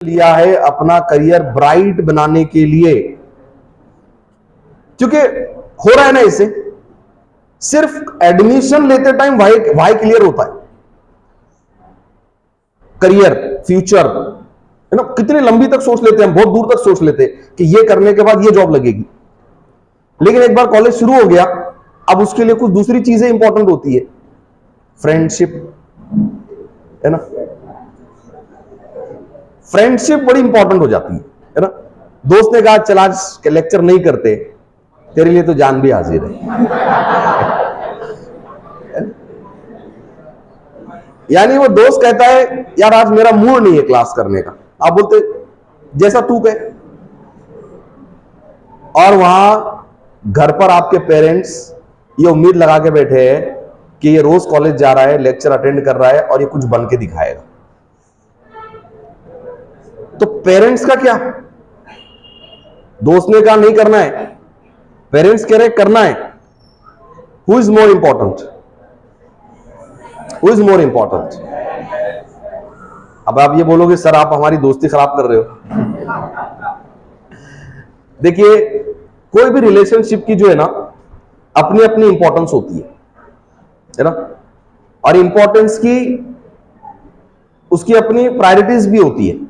लिया है अपना करियर ब्राइट बनाने के लिए, क्योंकि हो रहा है ना, इसे सिर्फ एडमिशन लेते टाइम वाई क्लियर होता है। करियर, फ्यूचर, है ना, कितनी लंबी तक सोच लेते हैं हम, बहुत दूर तक सोच लेते हैं कि ये करने के बाद ये जॉब लगेगी। लेकिन एक बार कॉलेज शुरू हो गया, अब उसके लिए कुछ दूसरी चीजें इंपॉर्टेंट होती है। फ्रेंडशिप, है ना, फ्रेंडशिप बड़ी इंपॉर्टेंट हो जाती है ना। दोस्त ने कहा चल आज लेक्चर नहीं करते, तेरे लिए तो जान भी हाजिर है। यानी वो दोस्त कहता है यार आज मेरा मूड नहीं है क्लास करने का, आप बोलते जैसा तू कहे। और वहां घर पर आपके पेरेंट्स ये उम्मीद लगा के बैठे हैं कि ये रोज कॉलेज जा रहा है, लेक्चर अटेंड कर रहा है और ये कुछ बन के दिखाएगा। तो पेरेंट्स का क्या? दोस्त ने कहा नहीं करना है, पेरेंट्स कह रहे करना है। Who is more important? Who is more important? अब आप ये बोलोगे सर आप हमारी दोस्ती खराब कर रहे हो। देखिए, कोई भी रिलेशनशिप की जो है ना, अपनी अपनी इंपॉर्टेंस होती है ना, और इंपॉर्टेंस की उसकी अपनी प्रायोरिटीज भी होती है।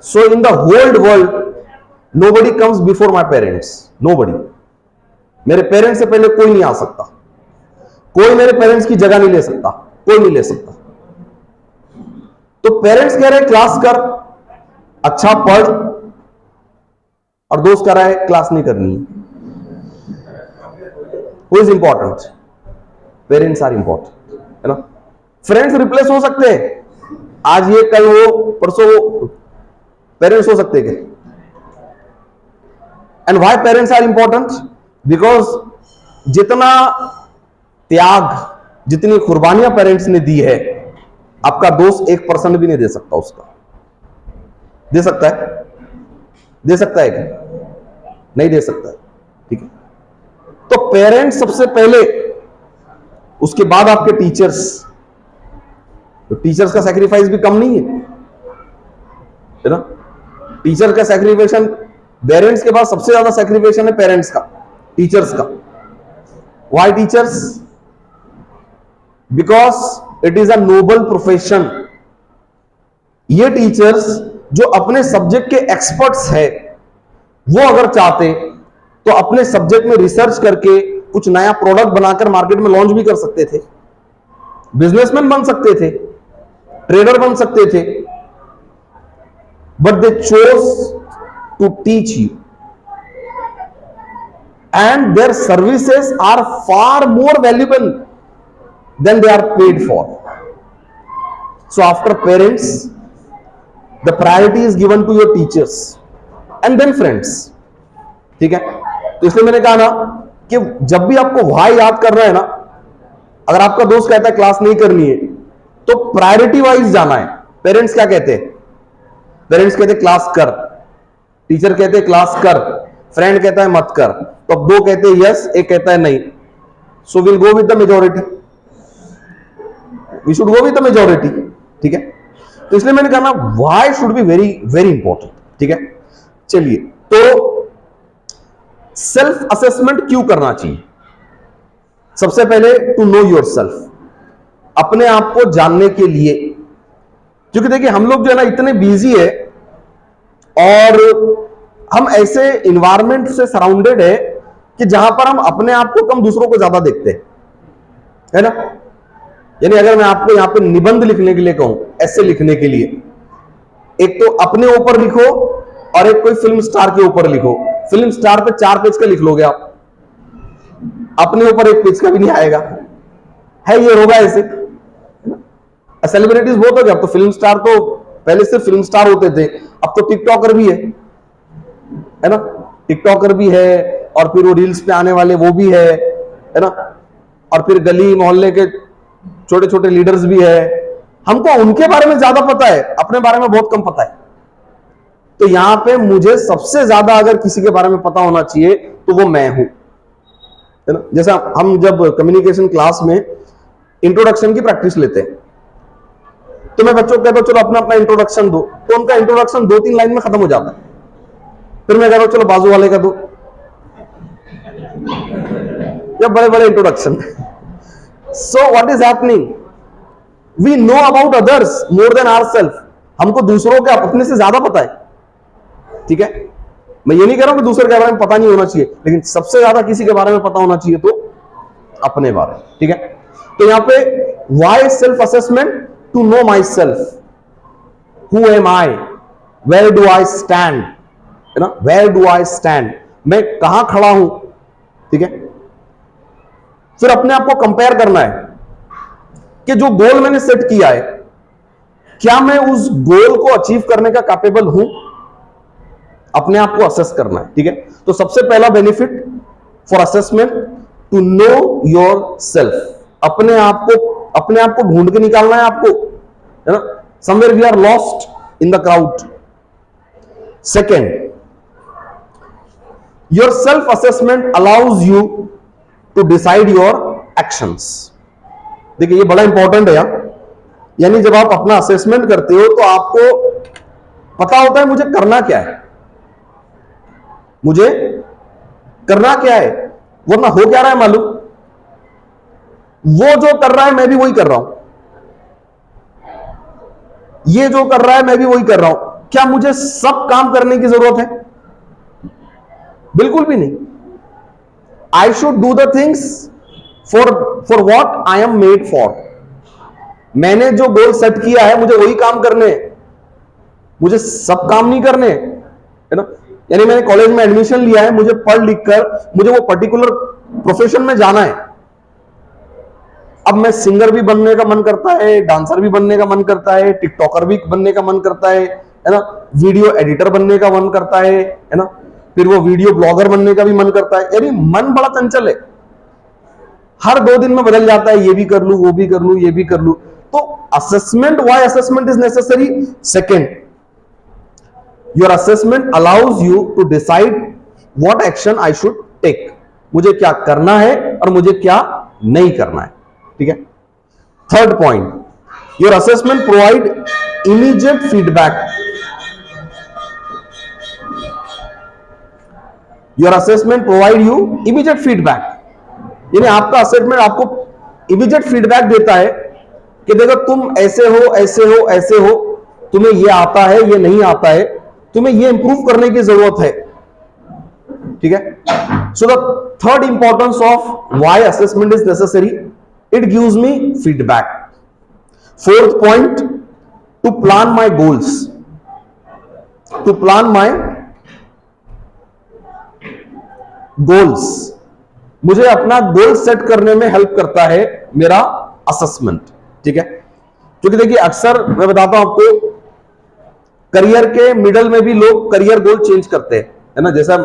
So in the whole world, nobody comes before my parents. Nobody. मेरे पेरेंट्स से पहले कोई नहीं आ सकता, कोई मेरे पेरेंट्स की जगह नहीं ले सकता, कोई नहीं ले सकता। तो पेरेंट्स कह रहे क्लास कर, अच्छा पढ़, और दोस्त कह रहा है क्लास नहीं करनी। Who is important? Parents are important, है ना। फ्रेंड्स रिप्लेस हो सकते हैं, आज ये कल वो परसों वो, पेरेंट्स हो सकते हैं। And why parents are important? Because जितना त्याग, जितनी कुर्बानियां पेरेंट्स ने दी है, आपका दोस्त 1% भी नहीं दे सकता उसका। दे सकता है? दे सकता है क्या? नहीं दे सकता है, ठीक है। तो पेरेंट्स सबसे पहले, उसके बाद आपके टीचर्स। तो टीचर्स का सैक्रिफाइस भी कम नहीं है ना। टीचर का सैक्रिफिकेशन, पेरेंट्स के बाद सबसे ज्यादा सैक्रिफिकेशन है पेरेंट्स का, टीचर्स का। Why teachers? Because it is a noble profession. ये टीचर्स जो अपने सब्जेक्ट के एक्सपर्ट्स है, वो अगर चाहते तो अपने सब्जेक्ट में रिसर्च करके कुछ नया प्रोडक्ट बनाकर मार्केट में लॉन्च भी कर सकते थे, बिजनेसमैन बन सकते थे, ट्रेडर बन सकते थे। But they chose to teach you, and their services are far more valuable than they are paid for. So after parents, the priority is given to your teachers and then friends. ठीक है। तो इसलिए मैंने कहा ना कि जब भी आपको why याद करना है ना, अगर आपका दोस्त कहता है क्लास नहीं करनी है, तो प्रायोरिटी वाइज जाना है। पेरेंट्स क्या कहते हैं? पेरेंट्स कहते क्लास कर, टीचर कहते क्लास कर, फ्रेंड कहता है मत कर। तो अब दो कहते हैं यस, एक कहता है नहीं। So will go with the majority, we should go with the majority, ठीक है। तो इसलिए मैंने कहा ना why should be very very important, ठीक है। चलिए, तो सेल्फ असेसमेंट क्यों करना चाहिए? सबसे पहले टू नो योर सेल्फ, अपने आप को जानने के लिए। क्योंकि देखिए हम लोग जो है ना इतने बिजी है, और हम ऐसे इन्वायरमेंट से सराउंडेड है कि जहां पर हम अपने आप को कम दूसरों को ज्यादा देखते हैं, है ना। यानी अगर मैं आपको यहां पे निबंध लिखने के लिए कहूं, ऐसे लिखने के लिए, एक तो अपने ऊपर लिखो और एक कोई फिल्म स्टार के ऊपर लिखो। फिल्म स्टार पे 4 पेज का लिख लोगे आप, अपने ऊपर 1 पेज का भी नहीं आएगा, है ये होगा ऐसे। सेलिब्रिटीज बहुत हो गया, अब तो फिल्म स्टार, तो पहले सिर्फ फिल्म स्टार होते थे, अब तो टिकटॉकर भी है ना। टिकटॉकर भी है, और फिर वो रील्स पे आने वाले वो भी है ना, और फिर गली मोहल्ले के छोटे छोटे लीडर्स भी है। हमको उनके बारे में ज्यादा पता है, अपने बारे में बहुत कम पता है। तो यहां पे मुझे सबसे ज्यादा अगर किसी के बारे में पता होना चाहिए तो वो मैं हूं, है ना। जैसा हम जब कम्युनिकेशन क्लास में इंट्रोडक्शन की प्रैक्टिस लेते हैं, तो मैं बच्चों को कहता हूं चलो अपना अपना इंट्रोडक्शन दो, तो उनका इंट्रोडक्शन 2-3 लाइन में खत्म हो जाता है। फिर मैं कहता हूं चलो बाजू वाले का दो, या बड़े बड़े introduction. So what is happening, we know about others more than ourselves. हमको दूसरों के अपने से ज्यादा पता है, ठीक है। मैं ये नहीं कह रहा हूं कि दूसरे के बारे में पता नहीं होना चाहिए, लेकिन सबसे ज्यादा किसी के बारे में पता होना चाहिए तो अपने बारे में, ठीक है। तो यहां पे why self assessment, to know myself, who am I, where do I stand, है ना, वेयर डू आई स्टैंड, मैं कहां खड़ा हूं, ठीक है। फिर अपने आप को कंपेयर करना है कि जो गोल मैंने सेट किया है, क्या मैं उस गोल को अचीव करने का कैपेबल हूं, अपने आप को असेस करना है, ठीक है। तो सबसे पहला benefit for assessment, to know yourself, अपने आप को ढूंढ के निकालना है आपको, है ना, somewhere we are lost in the crowd. Second, your self assessment allows you to decide your actions. देखिए ये बड़ा इंपॉर्टेंट है यार, यानी जब आप अपना असेसमेंट करते हो तो आपको पता होता है मुझे करना क्या है, मुझे करना क्या है, वरना हो क्या रहा है मालूम, वो जो कर रहा है मैं भी वही कर रहा हूं, ये जो कर रहा है मैं भी वही कर रहा हूं। क्या मुझे सब काम करने की जरूरत है? बिल्कुल भी नहीं। I should do the things for what I am made for. मैंने जो गोल सेट किया है मुझे वही काम करने, मुझे सब काम नहीं करने, है ना। यानी मैंने कॉलेज में एडमिशन लिया है, मुझे पढ़ लिख कर मुझे वो पर्टिकुलर प्रोफेशन में जाना है। अब मैं सिंगर भी बनने का मन करता है, डांसर भी बनने का मन करता है, टिकटॉकर भी बनने का मन करता है ना, वीडियो एडिटर बनने का मन करता है ना, फिर वो वीडियो ब्लॉगर बनने का भी मन करता है। यानी मन बड़ा चंचल है, हर 2 दिन में बदल जाता है, ये भी कर लूं, वो भी कर लूं, ये भी कर लूं। तो assessment, why assessment is necessary? Second, your assessment allows you to decide what action I should take, मुझे क्या करना है और मुझे क्या नहीं करना है, ठीक है। Third point, your assessment provide immediate feedback. Your assessment provide you immediate feedback, यानी आपका असेसमेंट आपको इमीडिएट फीडबैक देता है कि देखो तुम ऐसे हो, ऐसे हो, ऐसे हो, तुम्हें ये आता है, ये नहीं आता है, तुम्हें ये इंप्रूव करने की जरूरत है, ठीक है। So the third importance of why assessment is necessary, it gives me feedback. Fourth point, to plan my goals, to plan my goals, मुझे अपना गोल सेट करने में हेल्प करता है मेरा असेसमेंट, ठीक है। क्योंकि देखिए अक्सर मैं बताता हूं आपको, करियर के मिडल में भी लोग करियर गोल चेंज करते हैं, है ना। जैसा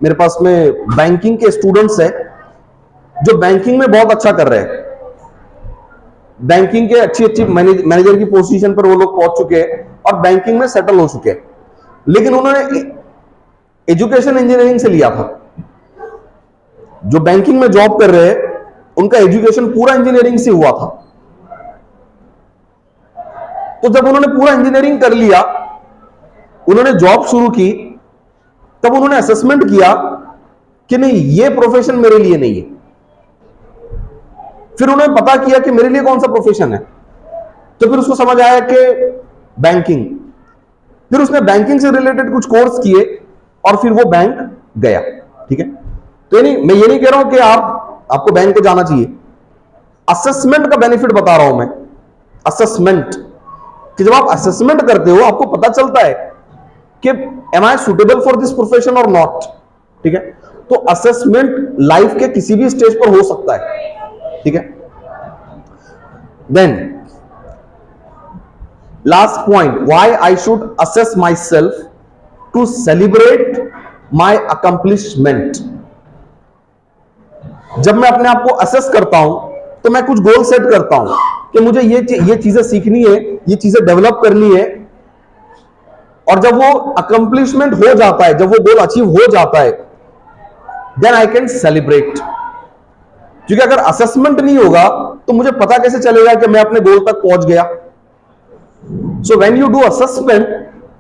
मेरे पास में बैंकिंग के स्टूडेंट्स हैं जो बैंकिंग में बहुत अच्छा कर रहे हैं, बैंकिंग के अच्छी मैनेजर की पोजीशन पर वो लोग पहुंच चुके हैं और बैंकिंग में सेटल हो चुके हैं, लेकिन उन्होंने एजुकेशन इंजीनियरिंग से लिया था। जो बैंकिंग में जॉब कर रहे हैं उनका एजुकेशन पूरा इंजीनियरिंग से हुआ था। तो जब उन्होंने पूरा इंजीनियरिंग कर लिया, उन्होंने जॉब शुरू की, तब उन्होंने असेसमेंट किया कि नहीं ये प्रोफेशन मेरे लिए नहीं है। फिर उन्होंने पता किया कि मेरे लिए कौन सा प्रोफेशन है, तो फिर उसको समझ आया कि बैंकिंग। फिर उसने बैंकिंग से रिलेटेड कुछ कोर्स किए और फिर वो बैंक गया, ठीक है। तो मैं ये नहीं कह रहा हूं कि आपको बैंक को जाना चाहिए, असेसमेंट का बेनिफिट बता रहा हूं मैं। असेसमेंट कि जब आप असेसमेंट करते हो आपको पता चलता है कि am I suitable for this profession और नॉट, ठीक है। तो असेसमेंट लाइफ के किसी भी स्टेज पर हो सकता है, ठीक है। Then last point, why I should assess myself, to celebrate my accomplishment. जब मैं अपने आप को असेस करता हूं तो मैं कुछ गोल सेट करता हूं कि मुझे ये चीजें सीखनी है, ये चीजें डेवलप करनी है, और जब वो अकम्प्लिशमेंट हो जाता है, जब वो गोल अचीव हो जाता है, देन आई कैन सेलिब्रेट। क्योंकि अगर असेसमेंट नहीं होगा तो मुझे पता कैसे चलेगा कि मैं अपने गोल तक पहुंच गया, So when you do assessment,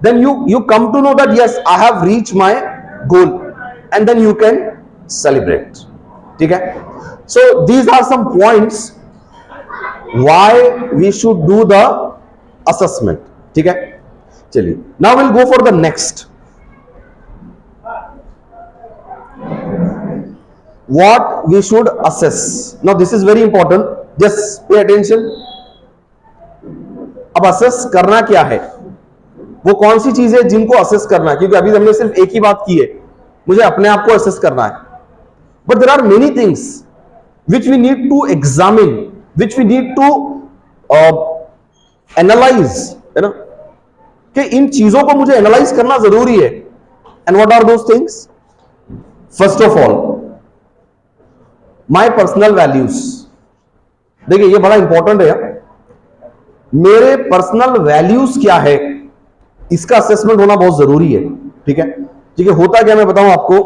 then you come to know that yes, I have reached my goal, and then you can celebrate. ठीक है? So these are some points why we should do the assessment. ठीक है? चलिए, now we'll go for the next. What we should assess. Now this is very important. Just pay attention. अब assess करना क्या है, वो कौन सी चीज है जिनको असेस करना है, क्योंकि अभी हमने सिर्फ एक ही बात की है, मुझे अपने आप को असेस करना है. But there are many things which we need to examine, which we need to analyse, है ना, कि इन चीजों को मुझे एनालाइज करना जरूरी है. And what are those things? First of all, my personal values. देखिए ये बड़ा इंपॉर्टेंट है. मेरे पर्सनल वैल्यूज क्या है, इसका असेसमेंट होना बहुत जरूरी है. ठीक है? ठीक है. होता क्या, मैं बताऊं आपको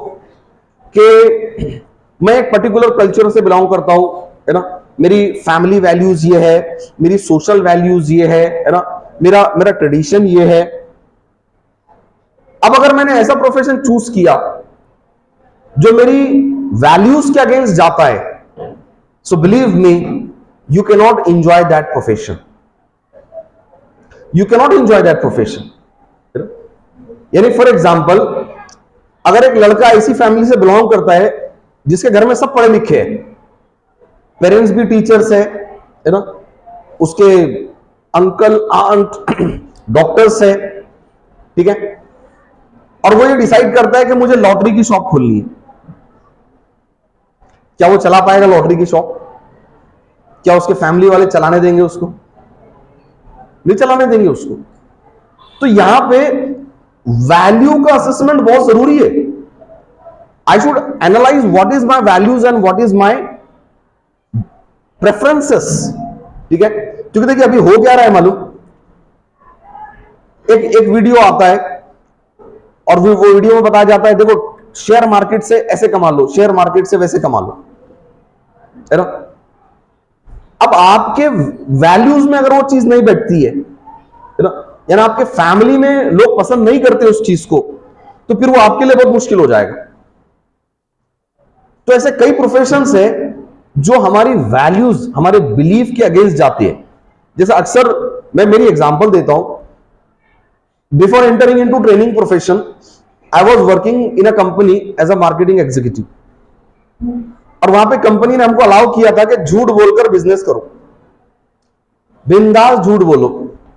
कि मैं एक पर्टिकुलर कल्चर से बिलोंग करता हूं, है ना. मेरी फैमिली वैल्यूज ये है, मेरी सोशल वैल्यूज ये है ना, मेरा ट्रेडिशन ये है. अब अगर मैंने ऐसा प्रोफेशन चूज किया जो मेरी वैल्यूज के अगेंस्ट जाता है, so believe me, you can not enjoy that profession. You can not enjoy that profession. यानी फॉर एग्जाम्पल, अगर एक लड़का ऐसी फैमिली से बिलोंग करता है जिसके घर में सब पढ़े लिखे हैं, पेरेंट्स भी टीचर्स है ना, उसके अंकल आंट डॉक्टर्स है, ठीक है, और वो ये डिसाइड करता है कि मुझे लॉटरी की शॉप खोलनी है, क्या वो चला पाएगा लॉटरी की शॉप? क्या उसके फैमिली वाले चलाने देंगे उसको? नहीं चलाने देंगे उसको. तो यहां पे वैल्यू का असेसमेंट बहुत जरूरी है. I should analyse what is my values and what is my preferences. ठीक है? क्योंकि देखिए अभी हो क्या रहा है मालूम, एक वीडियो आता है और वो वीडियो में बताया जाता है, देखो शेयर मार्केट से ऐसे कमा लो, शेयर मार्केट से वैसे कमा लो, है ना. अब आपके वैल्यूज में अगर वो चीज नहीं बैठती है ना, यानी आपके फैमिली में लोग पसंद नहीं करते उस चीज को, तो फिर वो आपके लिए बहुत मुश्किल हो जाएगा. तो ऐसे कई प्रोफेशंस है जो हमारी वैल्यूज, हमारे बिलीफ के अगेंस्ट जाती है. जैसे अक्सर मैं मेरी एग्जांपल देता हूं. Before entering into training profession, I was working in a company as a marketing executive, और वहां पे कंपनी ने हमको अलाउ किया था कि झूठ बोलकर बिजनेस करो, बिंदास झूठ बोलो,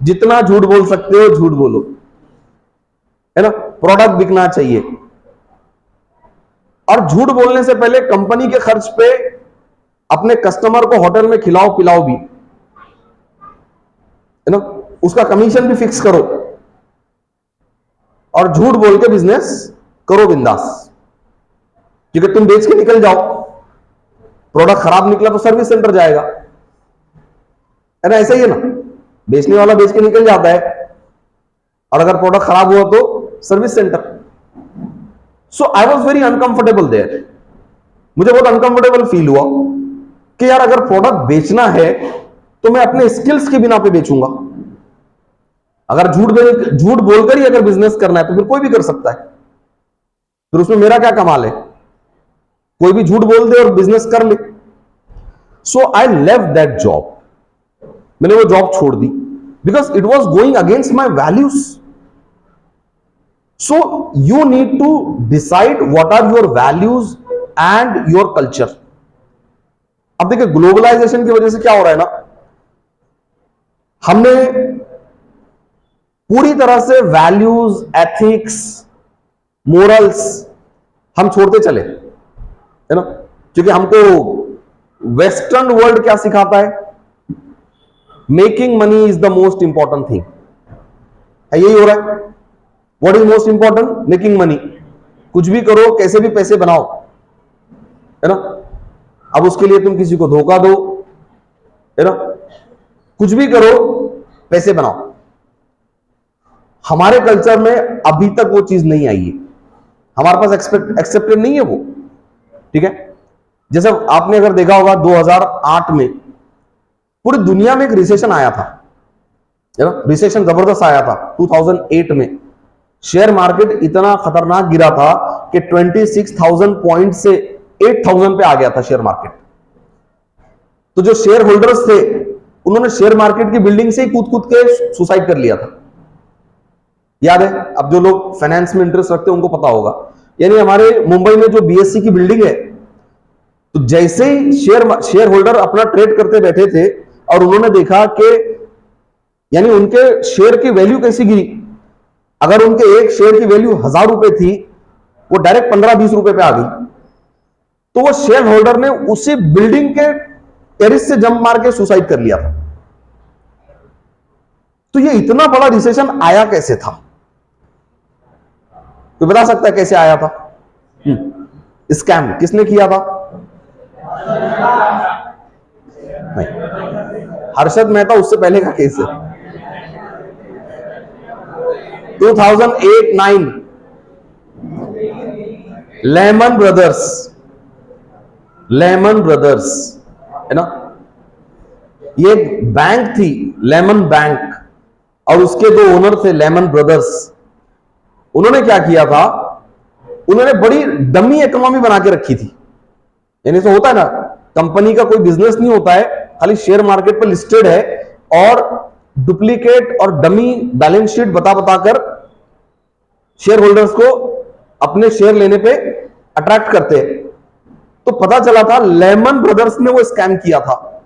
जितना झूठ बोल सकते हो झूठ बोलो, है ना. प्रोडक्ट बिकना चाहिए, और झूठ बोलने से पहले कंपनी के खर्च पे अपने कस्टमर को होटल में खिलाओ पिलाओ भी, है ना, उसका कमीशन भी फिक्स करो, और झूठ बोल के बिजनेस करो बिंदास. क्योंकि तुम बेच के निकल जाओ, प्रोडक्ट खराब निकला तो सर्विस सेंटर जाएगा, है ना. ऐसा ही है ना, बेचने वाला बेच के निकल जाता है, और अगर प्रोडक्ट खराब हुआ तो service centre. So I was very uncomfortable there. मुझे बहुत अनकंफर्टेबल फील हुआ कि यार अगर प्रोडक्ट बेचना है तो मैं अपने स्किल्स के बिना पे बेचूंगा. अगर झूठ बोलकर ही अगर बिजनेस करना है तो फिर कोई भी कर सकता है, फिर उसमें मेरा क्या कमाल है? कोई भी झूठ बोल दे और बिजनेस कर ले. So I left that job. मैंने वो जॉब छोड़ दी because it was going against my values. So you need to decide what are your values and your culture. अब देखिए ग्लोबलाइजेशन की वजह से क्या हो रहा है ना, हमने पूरी तरह से वैल्यूज, एथिक्स, मोरल्स हम छोड़ते चले, है ना. क्योंकि हमको वेस्टर्न वर्ल्ड क्या सिखाता है? Making money is the most important thing. यही हो रहा है. What is most important? Making money. कुछ भी करो, कैसे भी पैसे बनाओ, है ना. अब उसके लिए तुम किसी को धोखा दो, है ना, कुछ भी करो, पैसे बनाओ. हमारे कल्चर में अभी तक वो चीज नहीं आई है, हमारे पास एक्सेप्टेड नहीं है वो. ठीक है? जैसे आपने अगर देखा होगा 2008 में पूरी दुनिया में एक रिसेशन आया था, रिसेशन जबरदस्त आया था 2008 में, शेयर मार्केट इतना खतरनाक गिरा था कि 26,000 पॉइंट से 8,000 पे आ गया था शेयर मार्केट। तो जो शेयर होल्डर्स थे उन्होंने शेयर मार्केट की बिल्डिंग से ही कूद कूद के सुसाइड कर लिया था। याद है? अब जो लोग फाइनेंस में इंटरेस्ट रखते हैं उनको पता होगा। यानी हमारे मुंबई में जो बीएससी की बिल्डिंग है, तो जैसे ही शेयर होल्डर अपना ट्रेड करते बैठे थे और उन्होंने देखा कि यानी उनके शेयर की वैल्यू कैसी गिरी। अगर उनके एक शेयर की वैल्यू 1,000 रुपए थी, वो डायरेक्ट 15-20 रुपए पे आ गई। तो वो शेयर होल्डर ने उसी बिल्डिंग के टेरिस से जंप मार के सुसाइड कर लिया था। तो ये इतना बड़ा रिसेशन आया कैसे था? कोई बता सकता है कैसे आया था? स्कैम किसने किया था? नहीं, हर्षद मेहता उससे पहले का केस है। 2008-9 लेमन ब्रदर्स है ना, ये बैंक थी लेमन बैंक, और उसके दो ओनर थे लेमन ब्रदर्स। उन्होंने क्या किया था, उन्होंने बड़ी डमी इकोनॉमी बना के रखी थी। यानी तो होता है ना, कंपनी का कोई बिजनेस नहीं होता है, खाली शेयर मार्केट पर लिस्टेड है और डुप्लीकेट और डमी बैलेंस शीट बता बताकर शेयर होल्डर्स को अपने शेयर लेने पे अट्रैक्ट करते हैं। तो पता चला था लेमन ब्रदर्स ने वो स्कैम किया था,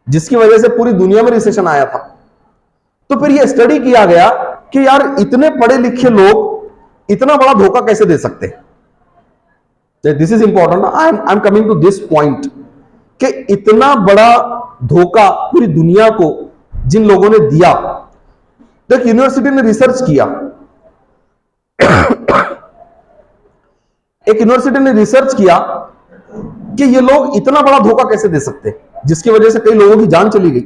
जिसकी वजह से पूरी दुनिया में रिसेशन आया था। तो फिर ये स्टडी किया गया कि यार इतने पढ़े लिखे लोग इतना बड़ा धोखा कैसे दे सकते हैं। This is important, I am coming to this point कि इतना बड़ा धोखा पूरी दुनिया को जिन लोगों ने दिया। तो एक यूनिवर्सिटी ने रिसर्च किया, एक यूनिवर्सिटी ने रिसर्च किया कि ये लोग इतना बड़ा धोखा कैसे दे सकते हैं, जिसकी वजह से कई लोगों की जान चली गई।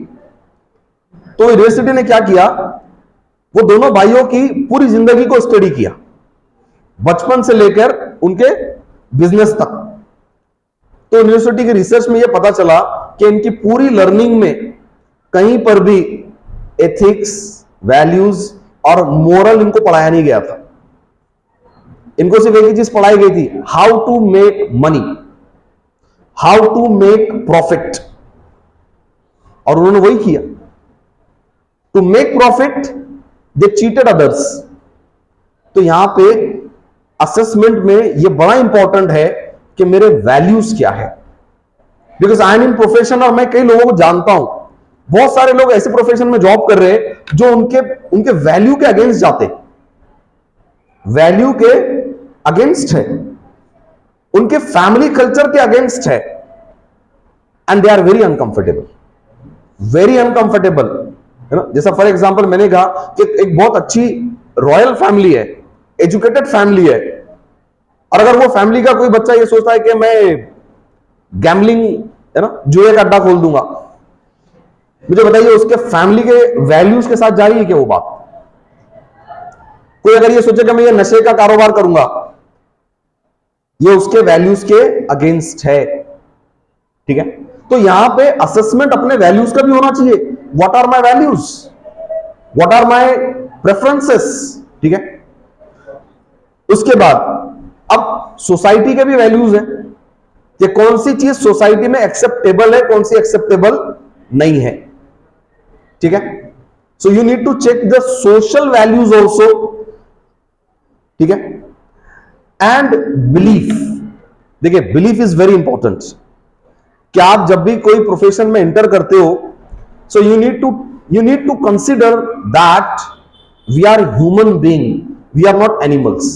तो यूनिवर्सिटी ने क्या किया, वो दोनों भाइयों की पूरी जिंदगी को स्टडी किया, बचपन से लेकर उनके बिजनेस तक। तो यूनिवर्सिटी की रिसर्च में यह पता चला कि इनकी पूरी लर्निंग में कहीं पर भी एथिक्स, वैल्यूज और मोरल इनको पढ़ाया नहीं गया था। इनको सिर्फ एक ही चीज पढ़ाई गई थी, how to make money, how to make profit, और उन्होंने वही किया। To make profit they cheated others. तो यहां पे असेसमेंट में यह बड़ा इंपॉर्टेंट है कि मेरे वैल्यूज क्या है। Because I am in profession और मैं कई लोगों को जानता हूं, बहुत सारे लोग ऐसे प्रोफेशन में जॉब कर रहे हैं जो उनके वैल्यू के अगेंस्ट जाते, वैल्यू के अगेंस्ट है, उनके फैमिली कल्चर के अगेंस्ट है, and they are very uncomfortable, very uncomfortable. है ना, जैसा फॉर एग्जांपल मैंने कहा कि एक बहुत अच्छी रॉयल फैमिली है, एजुकेटेड फैमिली है, और अगर वो फैमिली का कोई बच्चा ये सोचता है कि मैं गैम्बलिंग, है ना, जुए का अड्डा खोल दूंगा, मुझे बताइए उसके फैमिली के वैल्यूज के साथ जा रही है क्या वो बात? कोई अगर ये सोचे कि मैं ये नशे का कारोबार करूंगा, ये उसके वैल्यूज के अगेंस्ट है। ठीक है, तो यहां पे असेसमेंट अपने वैल्यूज का भी होना चाहिए। What are my values, what are my preferences. ठीक है, उसके बाद अब सोसाइटी के भी वैल्यूज हैं कि कौन सी चीज सोसाइटी में एक्सेप्टेबल है, कौन सी एक्सेप्टेबल नहीं है। ठीक है, so you need to check the social values also. ठीक है, एंड बिलीफ। देखिए, बिलीफ इज वेरी इंपॉर्टेंट कि आप जब भी कोई प्रोफेशन में एंटर करते हो, so you need to consider that we are human being, we are not animals.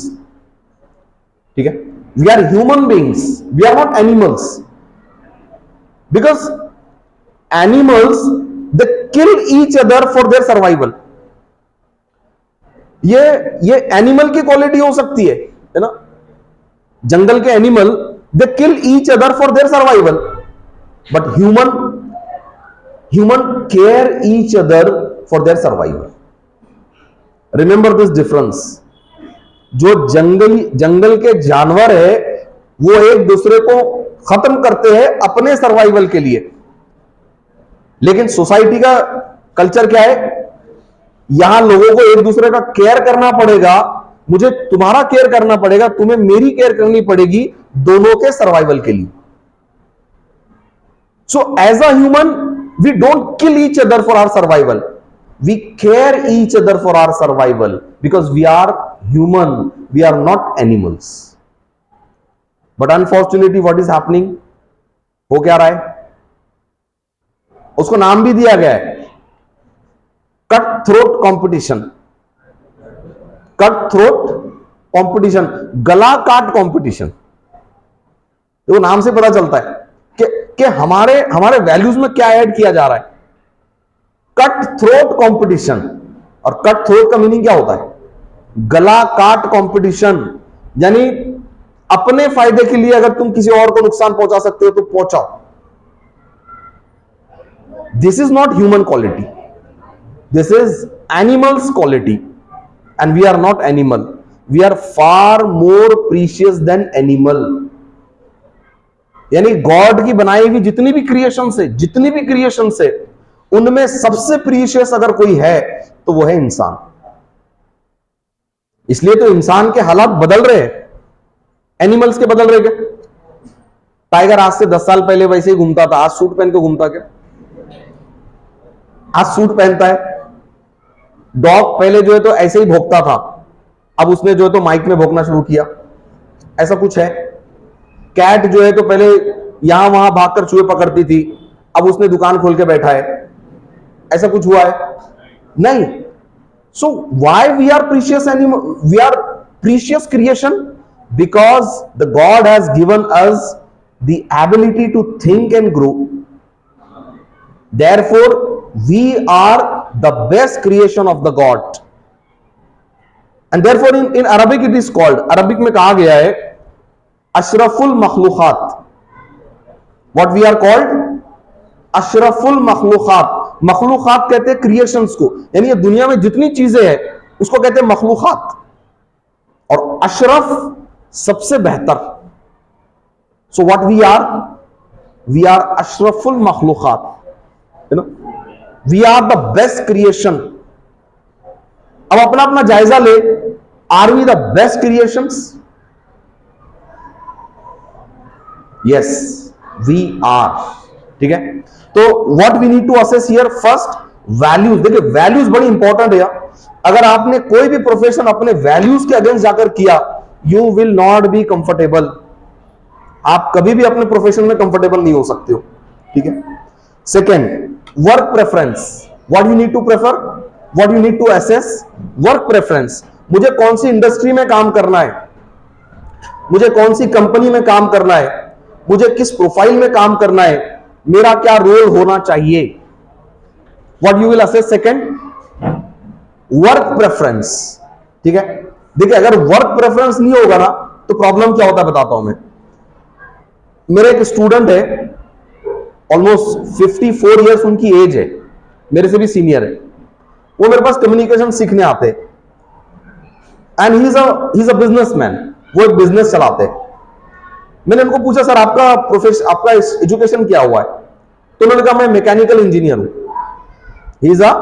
ठीक है, we are human beings, we are not animals, because animals they kill each other for their survival. ये animal की quality हो सकती है ना, जंगल के animal they kill each other for their survival, but human care each other for their survival. Remember this difference. जो जंगल के जानवर है वो एक दूसरे को खत्म करते हैं अपने सर्वाइवल के लिए, लेकिन सोसाइटी का कल्चर क्या है? यहां लोगों को एक दूसरे का केयर करना पड़ेगा, मुझे तुम्हारा केयर करना पड़ेगा, तुम्हें मेरी केयर करनी पड़ेगी, दोनों के सर्वाइवल के लिए। So as a human we don't kill each other for our survival, we care each other for our survival, because we are human, we are not animals. But unfortunately what is happening, हो क्या रहा है, उसको नाम भी दिया गया है cut throat competition. Cut throat competition, गला काट कंपटीशन। तो नाम से पता चलता है कि हमारे वैल्यूज में क्या ऐड किया जा रहा है, कट थ्रोट कंपटीशन। और कट थ्रोट का मीनिंग क्या होता है, गला काट कंपटीशन, यानी अपने फायदे के लिए अगर तुम किसी और को नुकसान पहुंचा सकते हो तो पहुंचाओ। This is not human quality, this is animals quality, and we are not animal, we are far more precious than animal. यानी गॉड की बनाई हुई जितनी भी क्रिएशन से उनमें सबसे प्रीशियस अगर कोई है तो वो है इंसान। इसलिए तो इंसान के हालात बदल रहे हैं, एनिमल्स के बदल रहे क्या? टाइगर आज से 10 साल पहले वैसे ही घूमता था, आज सूट पहन के घूमता क्या? आज सूट पहनता है। डॉग पहले जो है तो ऐसे ही भौंकता था, अब उसने जो है तो माइक में भौंकना शुरू किया, ऐसा कुछ है। कैट जो है तो पहले यहां वहां भागकर चूहे पकड़ती थी, अब उसने दुकान खोल के बैठा है, ऐसा कुछ हुआ है? नहीं। So why we are precious animal, we are precious creation, because the God has given us the ability to think and grow. Therefore, we are the best creation of the God. And therefore, in Arabic it is called, Arabic में कहा गया है अशरफुल मखलूकात। What we are called? अशरफुल मखलूकात। मखलूकात कहते हैं creations को, यानी ये दुनिया में जितनी चीजें हैं उसको कहते हैं मखलूकात, और अशरफ सबसे बेहतर। So what we are? We are अशरफुल मखलूकात। We are the best creation. अब अपना अपना जायजा ले, are we the best creations? Yes, we are. ठीक है, तो what we need to assess here, first values. देखिए वैल्यूज बड़ी इंपॉर्टेंट है। अगर आपने कोई भी प्रोफेशन अपने वैल्यूज के अगेंस्ट जाकर किया, you will not be comfortable. आप कभी भी अपने प्रोफेशन में कंफर्टेबल नहीं हो सकते हो। ठीक है। Second, work preference. What you need to prefer, what you need to assess, work preference. मुझे कौन सी इंडस्ट्री में काम करना है, मुझे कौन सी कंपनी में काम करना है, मुझे किस प्रोफाइल में काम करना है, मेरा क्या रोल होना चाहिए। What you will assess second, work preference. ठीक है। देखिए अगर वर्क प्रेफरेंस नहीं होगा ना तो प्रॉब्लम क्या होता है बताता हूं मैं। मेरे एक स्टूडेंट है, ऑलमोस्ट 54 इयर्स उनकी एज है, मेरे से भी सीनियर है। वो मेरे पास कम्युनिकेशन सीखने आते and he is a businessman, वो एक बिजनेस चलाते हैं। मैंने उनको पूछा सर आपका प्रोफेशन, आपका एजुकेशन क्या हुआ है? तो उन्होंने कहा मैं मैकेनिकल इंजीनियर हूं। He is a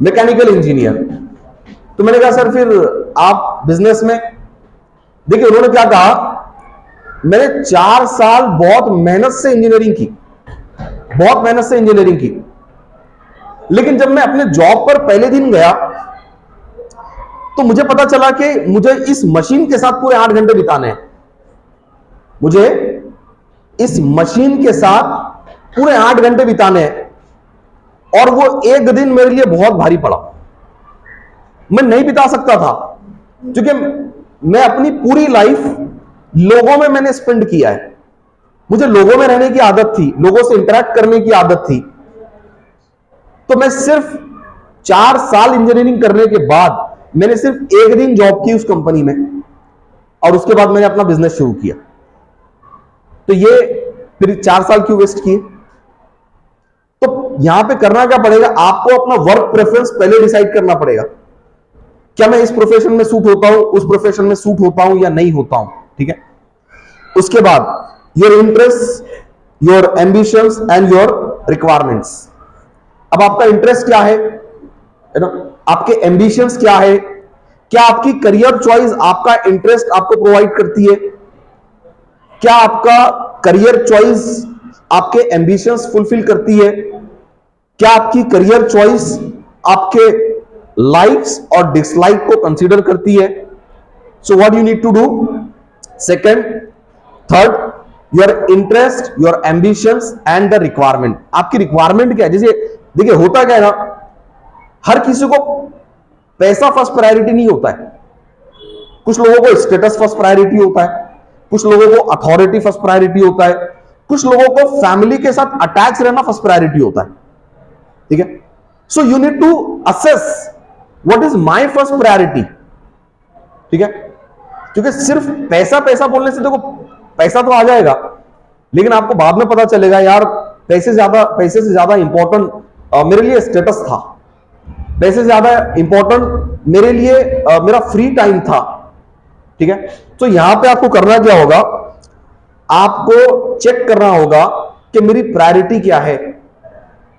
mechanical engineer. तो मैंने कहा सर फिर आप बिजनेस में? देखिए उन्होंने क्या कहा, मैंने 4 साल बहुत मेहनत से इंजीनियरिंग की, बहुत मेहनत से इंजीनियरिंग की, लेकिन जब मैं अपने जॉब पर पहले दिन गया तो मुझे पता चला कि मुझे इस मशीन के साथ पूरे 8 घंटे बिताने हैं। मुझे इस मशीन के साथ पूरे 8 घंटे बिताने हैं, और वो एक दिन मेरे लिए बहुत भारी पड़ा। मैं नहीं बिता सकता था, क्योंकि मैं अपनी पूरी लाइफ लोगों में मैंने स्पेंड किया है। मुझे लोगों में रहने की आदत थी, लोगों से इंटरेक्ट करने की आदत थी। तो मैं सिर्फ 4 साल इंजीनियरिंग करने के बाद मैंने सिर्फ एक दिन जॉब की उस कंपनी में, और उसके बाद मैंने अपना बिजनेस शुरू किया। तो ये फिर 4 साल क्यों वेस्ट किए? तो यहां पे करना क्या पड़ेगा, आपको अपना वर्क प्रेफरेंस पहले डिसाइड करना पड़ेगा। क्या मैं इस प्रोफेशन में सूट होता हूं, उस प्रोफेशन में सूट होता हूं या नहीं होता हूं? ठीक है। उसके बाद your interest, your ambitions and your requirements. अब आपका इंटरेस्ट क्या है ना? आपके एम्बिशंस क्या है, क्या आपकी करियर चॉइस आपका इंटरेस्ट आपको प्रोवाइड करती है, क्या आपका करियर चॉइस आपके एम्बिशंस फुलफिल करती है, क्या आपकी करियर चॉइस आपके लाइक्स और डिसलाइक को कंसीडर करती है. So what you need to do, second, third, your interest, your ambitions and the requirement. आपकी रिक्वायरमेंट क्या है. जैसे देखिए होता क्या है ना, हर किसी को पैसा फर्स्ट प्रायोरिटी नहीं होता है. कुछ लोगों को स्टेटस फर्स्ट प्रायोरिटी होता है, कुछ लोगों को अथॉरिटी फर्स्ट प्रायोरिटी होता है, कुछ लोगों को फैमिली के साथ अटैच रहना फर्स्ट प्रायोरिटी होता है. ठीक है. So you need to assess what is my first priority. ठीक है. क्योंकि सिर्फ पैसा पैसा बोलने से देखो पैसा तो आ जाएगा, लेकिन आपको बाद में पता चलेगा यार पैसे से ज्यादा इंपॉर्टेंट मेरे लिए स्टेटस था, पैसे से ज्यादा इंपॉर्टेंट मेरे लिए मेरा फ्री टाइम था. ठीक है. तो यहां पे आपको करना क्या होगा, आपको चेक करना होगा कि मेरी प्रायोरिटी क्या है.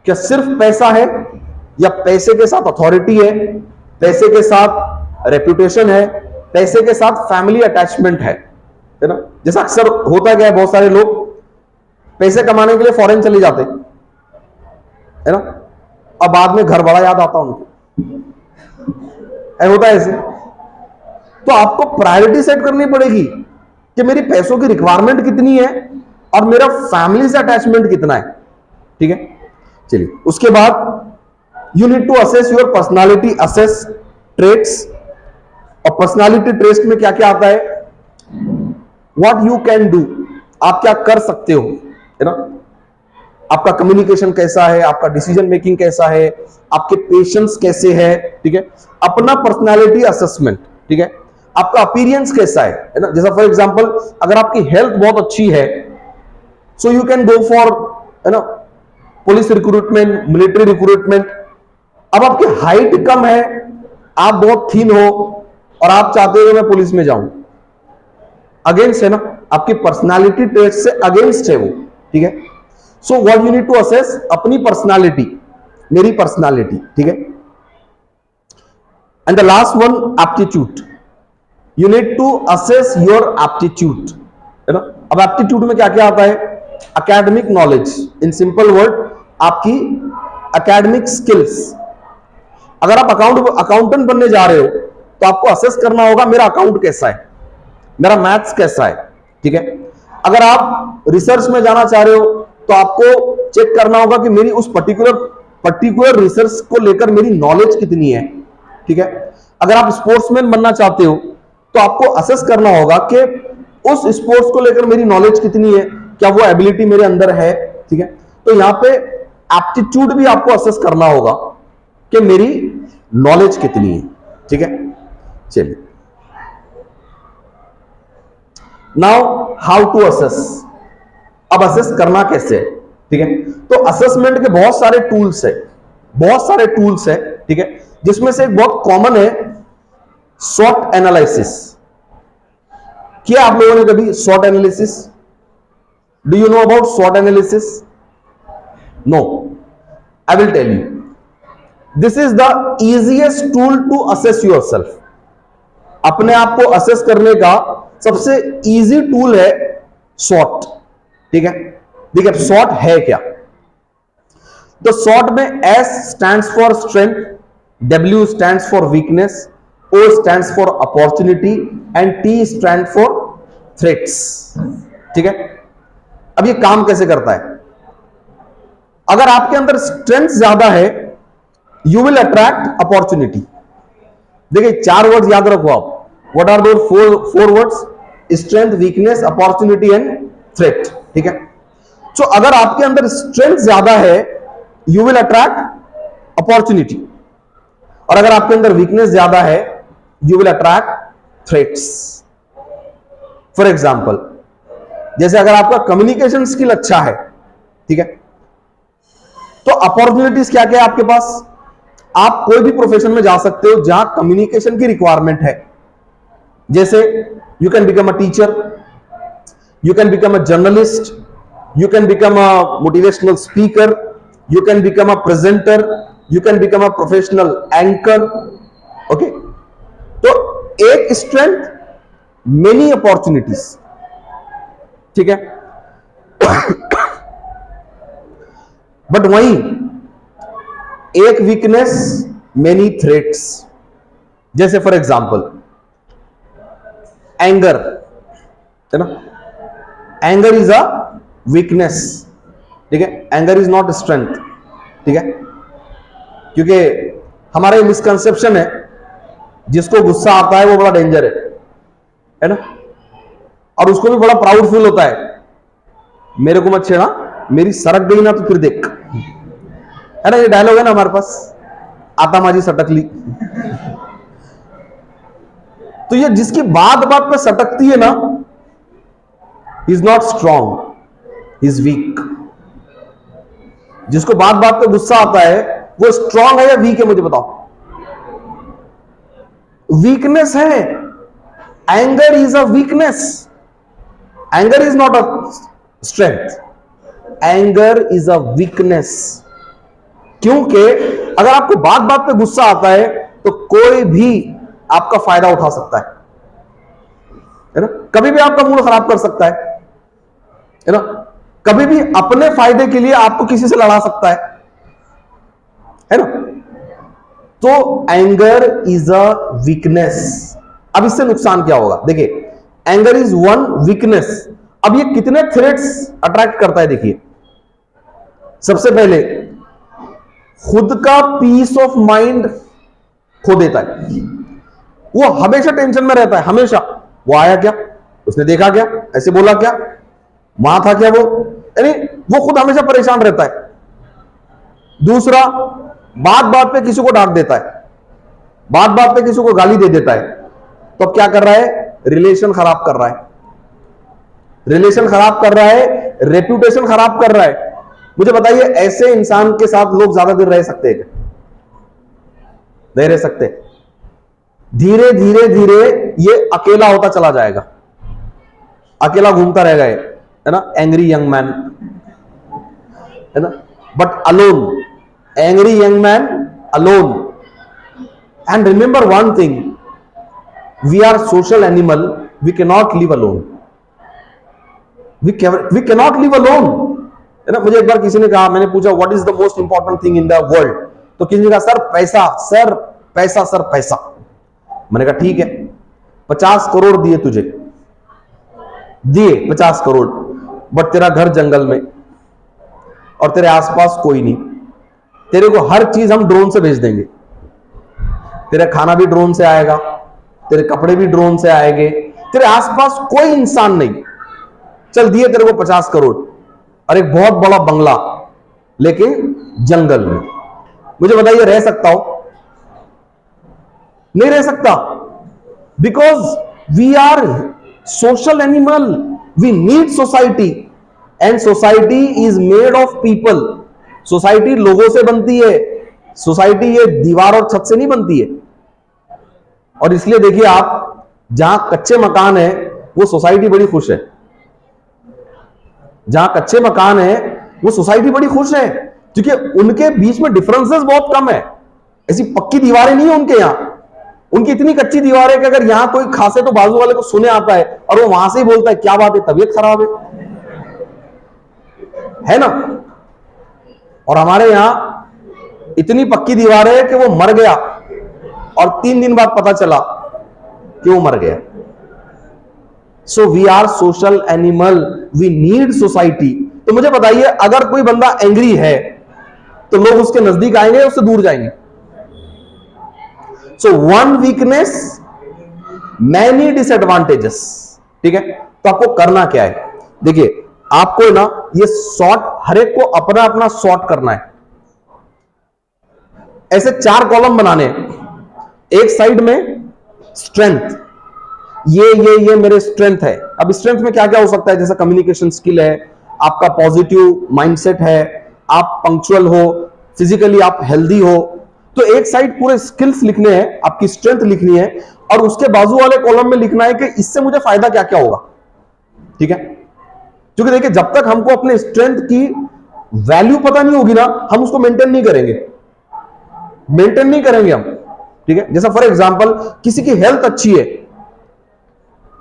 क्या सिर्फ पैसा है, या पैसे के साथ अथॉरिटी है, पैसे के साथ रेपुटेशन है, पैसे के साथ फैमिली अटैचमेंट है ना. जैसा अक्सर होता क्या है, बहुत सारे लोग पैसे कमाने के लिए फॉरेन चले जाते है ना, और बाद में घर बड़ा याद आता उनको, होता है ऐसे. तो आपको प्रायोरिटी सेट करनी पड़ेगी कि मेरी पैसों की रिक्वायरमेंट कितनी है और मेरा फैमिली से अटैचमेंट कितना है. ठीक है. चलिए उसके बाद you need to assess your personality assess traits. और पर्सनालिटी ट्रेट्स में क्या क्या आता है, व्हाट यू कैन डू, आप क्या कर सकते हो, है ना. आपका कम्युनिकेशन कैसा है, आपका डिसीजन मेकिंग कैसा है, आपके पेशेंस कैसे है. ठीक है. अपना पर्सनालिटी असेसमेंट. ठीक है. आपका अपीयरेंस कैसा है ना. जैसा फॉर एग्जांपल अगर आपकी हेल्थ बहुत अच्छी है, so you can go for, है ना, पुलिस रिक्रूटमेंट, मिलिट्री रिक्रूटमेंट. अब आपकी हाइट कम है, आप बहुत थीन हो और आप चाहते हो मैं पुलिस में जाऊं, अगेंस्ट है ना, आपकी पर्सनालिटी ट्रेट से अगेंस्ट है वो. ठीक है. So what you need to assess, अपनी पर्सनालिटी, मेरी पर्सनालिटी. ठीक है. And the last one, aptitude. You need to assess your aptitude, है ना. अब एप्टीट्यूड में क्या क्या आता है, academic knowledge, in simple word आपकी एकेडमिक स्किल्स. अगर आप अकाउंटेंट बनने जा रहे हो तो आपको असेस करना होगा मेरा अकाउंट कैसा है, मेरा मैथ्स कैसा है. ठीक है. अगर आप रिसर्च में जाना चाह रहे हो तो आपको चेक करना होगा कि मेरी उस पर्टिकुलर रिसर्च को लेकर मेरी नॉलेज कितनी है. ठीक है. अगर आप स्पोर्ट्समैन बनना चाहते हो तो आपको असेस करना होगा कि उस स्पोर्ट्स को लेकर मेरी नॉलेज कितनी है, क्या वो एबिलिटी मेरे अंदर है. ठीक है. तो यहां पे एप्टीट्यूड भी आपको असेस करना होगा कि मेरी नॉलेज कितनी है. ठीक है. चलिए नाउ हाउ टू असेस. अब असेस करना कैसे है. ठीक है. तो असेसमेंट के बहुत सारे टूल्स है, बहुत सारे टूल्स है. ठीक है. जिसमें से एक बहुत कॉमन है SWOT एनालिसिस. किया आप लोगों ने कभी SWOT analysis? Do you know about SWOT analysis? No. I will tell you. This is the easiest tool to assess yourself. अपने आप को असेस करने का सबसे इजी टूल है SWOT. ठीक है. देखिए SWOT है क्या. तो SWOT में S stands for strength, W stands for weakness, O stands for opportunity and T stands for threats. ठीक है. अब ये काम कैसे करता है, अगर आपके अंदर स्ट्रेंथ ज्यादा है यू विल अट्रैक्ट अपॉर्चुनिटी. देखिए 4 वर्ड्स याद रखो आप. What are those four words, strength, weakness, opportunity and threat. ठीक है. सो अगर आपके अंदर स्ट्रेंथ ज्यादा है यू विल अट्रैक्ट अपॉर्चुनिटी, और अगर आपके अंदर वीकनेस ज्यादा है you will attract threats. For example जैसे अगर आपका कम्युनिकेशन स्किल अच्छा है, ठीक है, तो अपॉर्चुनिटीज क्या क्या है आपके पास. आप कोई भी प्रोफेशन में जा सकते हो जहां कम्युनिकेशन की रिक्वायरमेंट है. जैसे you can become a teacher, you can become a journalist, you can become a motivational speaker, you can become a presenter, you can become a professional anchor. Okay, तो एक स्ट्रेंथ, मेनी अपॉर्चुनिटीज, ठीक है। But वहीं एक weakness, many threats. जैसे for example anger, है ना, anger is a weakness, ठीक है, एंगर इज नॉट स्ट्रेंथ, ठीक है। क्योंकि हमारा मिसकंसेप्शन है, जिसको गुस्सा आता है वो बड़ा डेंजर है ना, और उसको भी बड़ा प्राउड फील होता है, मेरे को मत छेड़ा, मेरी सड़क गई ना तो फिर देख, है ना, ये डायलॉग है ना हमारे पास, आता माजी सटक ली। तो ये जिसकी बात बात पे सटकती है ना, is not strong, is weak. जिसको बात बात पे गुस्सा आता है वो स्ट्रॉन्ग है या वीक है, मुझे बताओ। वीकनेस है, anger is a weakness, anger is not a strength, anger is a weakness. क्योंकि अगर आपको बात बात पे गुस्सा आता है तो कोई भी आपका फायदा उठा सकता है ना, कभी भी आपका मूड खराब कर सकता है ना, कभी भी अपने फायदे के लिए आपको किसी से लड़ा सकता है ना। तो एंगर इज अ वीकनेस। अब इससे नुकसान क्या होगा, देखिए, एंगर इज वन वीकनेस। अब ये कितने थ्रेट्स अट्रैक्ट करता है, देखिए। सबसे पहले खुद का पीस ऑफ माइंड खो देता है, वो हमेशा टेंशन में रहता है, हमेशा, वो आया क्या, उसने देखा क्या, ऐसे बोला क्या, वहां था क्या वो, यानी वो खुद हमेशा परेशान रहता है। दूसरा, बात बात पे किसी को डांट देता है, बात बात पे किसी को गाली दे देता है, तो अब क्या कर रहा है, रिलेशन खराब कर रहा है, रिलेशन खराब कर रहा है, रेप्यूटेशन खराब कर रहा है। मुझे बताइए, ऐसे इंसान के साथ लोग ज्यादा देर रह सकते हैं क्या? नहीं रह सकते। धीरे धीरे धीरे ये अकेला होता चला जाएगा, अकेला घूमता रहेगा, है ना, एंग्री यंग मैन, है ना, but alone, angry young man alone. And remember one thing, we are social animal, we can not live alone, we can not live alone, है ना। मुझे एक बार किसी ने कहा, मैंने पूछा what is the most important thing in the world, तो किसी ने कहा सर पैसा, सर पैसा, सर पैसा। मैंने कहा ठीक है, 50 करोड़ दिए तुझे, दिए 50 करोड़, बट तेरा घर जंगल में और तेरे आसपास कोई नहीं, तेरे को हर चीज हम ड्रोन से भेज देंगे, तेरा खाना भी ड्रोन से आएगा, तेरे कपड़े भी ड्रोन से आएंगे, तेरे आसपास कोई इंसान नहीं, चल दिए तेरे को 50 करोड़ और एक बहुत बड़ा बंगला, लेकिन जंगल में। मुझे बताइए, रह सकता हो? नहीं रह सकता, because we are social animal, we need society, and society is made of people. Society लोगों से बनती है, सोसाइटी ये दीवार और छत से नहीं बनती है। और इसलिए देखिए आप, जहां कच्चे मकान है वो सोसाइटी बड़ी खुश है, जहां कच्चे मकान है वो सोसाइटी बड़ी खुश है, क्योंकि उनके बीच में डिफरेंसेस बहुत कम है। ऐसी पक्की दीवारें नहीं है उनके यहां, उनकी इतनी कच्ची दीवार है कि अगर यहां कोई खांसे तो बाजू वाले को सुने आता है, और वो वहां से ही बोलता है क्या बात है, तबीयत खराब है ना। और हमारे यहां इतनी पक्की दीवार है कि वो मर गया और 3 दिन बाद पता चला कि वो मर गया। So we are social animal, we need society. तो मुझे बताइए, अगर कोई बंदा एंग्री है तो लोग उसके नजदीक आएंगे, उससे दूर जाएंगे। So one weakness, many disadvantages, ठीक है। तो आपको करना क्या है, देखिए, आपको ना ये सॉर्ट, हर एक को अपना अपना सॉर्ट करना है। ऐसे 4 कॉलम बनाने हैं, एक साइड में स्ट्रेंथ, ये मेरे स्ट्रेंथ है। अब स्ट्रेंथ में क्या क्या हो सकता है, जैसे कम्युनिकेशन स्किल है, आपका पॉजिटिव माइंडसेट है, आप पंक्चुअल हो, फिजिकली आप हेल्दी हो। तो एक साइड पूरे स्किल्स लिखने हैं, आपकी स्ट्रेंथ लिखनी है, और उसके बाजू वाले कॉलम में लिखना है कि इससे मुझे फायदा क्या क्या होगा, ठीक है। क्योंकि देखिए, जब तक हमको अपने स्ट्रेंथ की वैल्यू पता नहीं होगी ना, हम उसको मेंटेन नहीं करेंगे। मेंटेन नहीं करेंगे हम, ठीक है। जैसा फॉर एग्जांपल किसी की हेल्थ अच्छी है,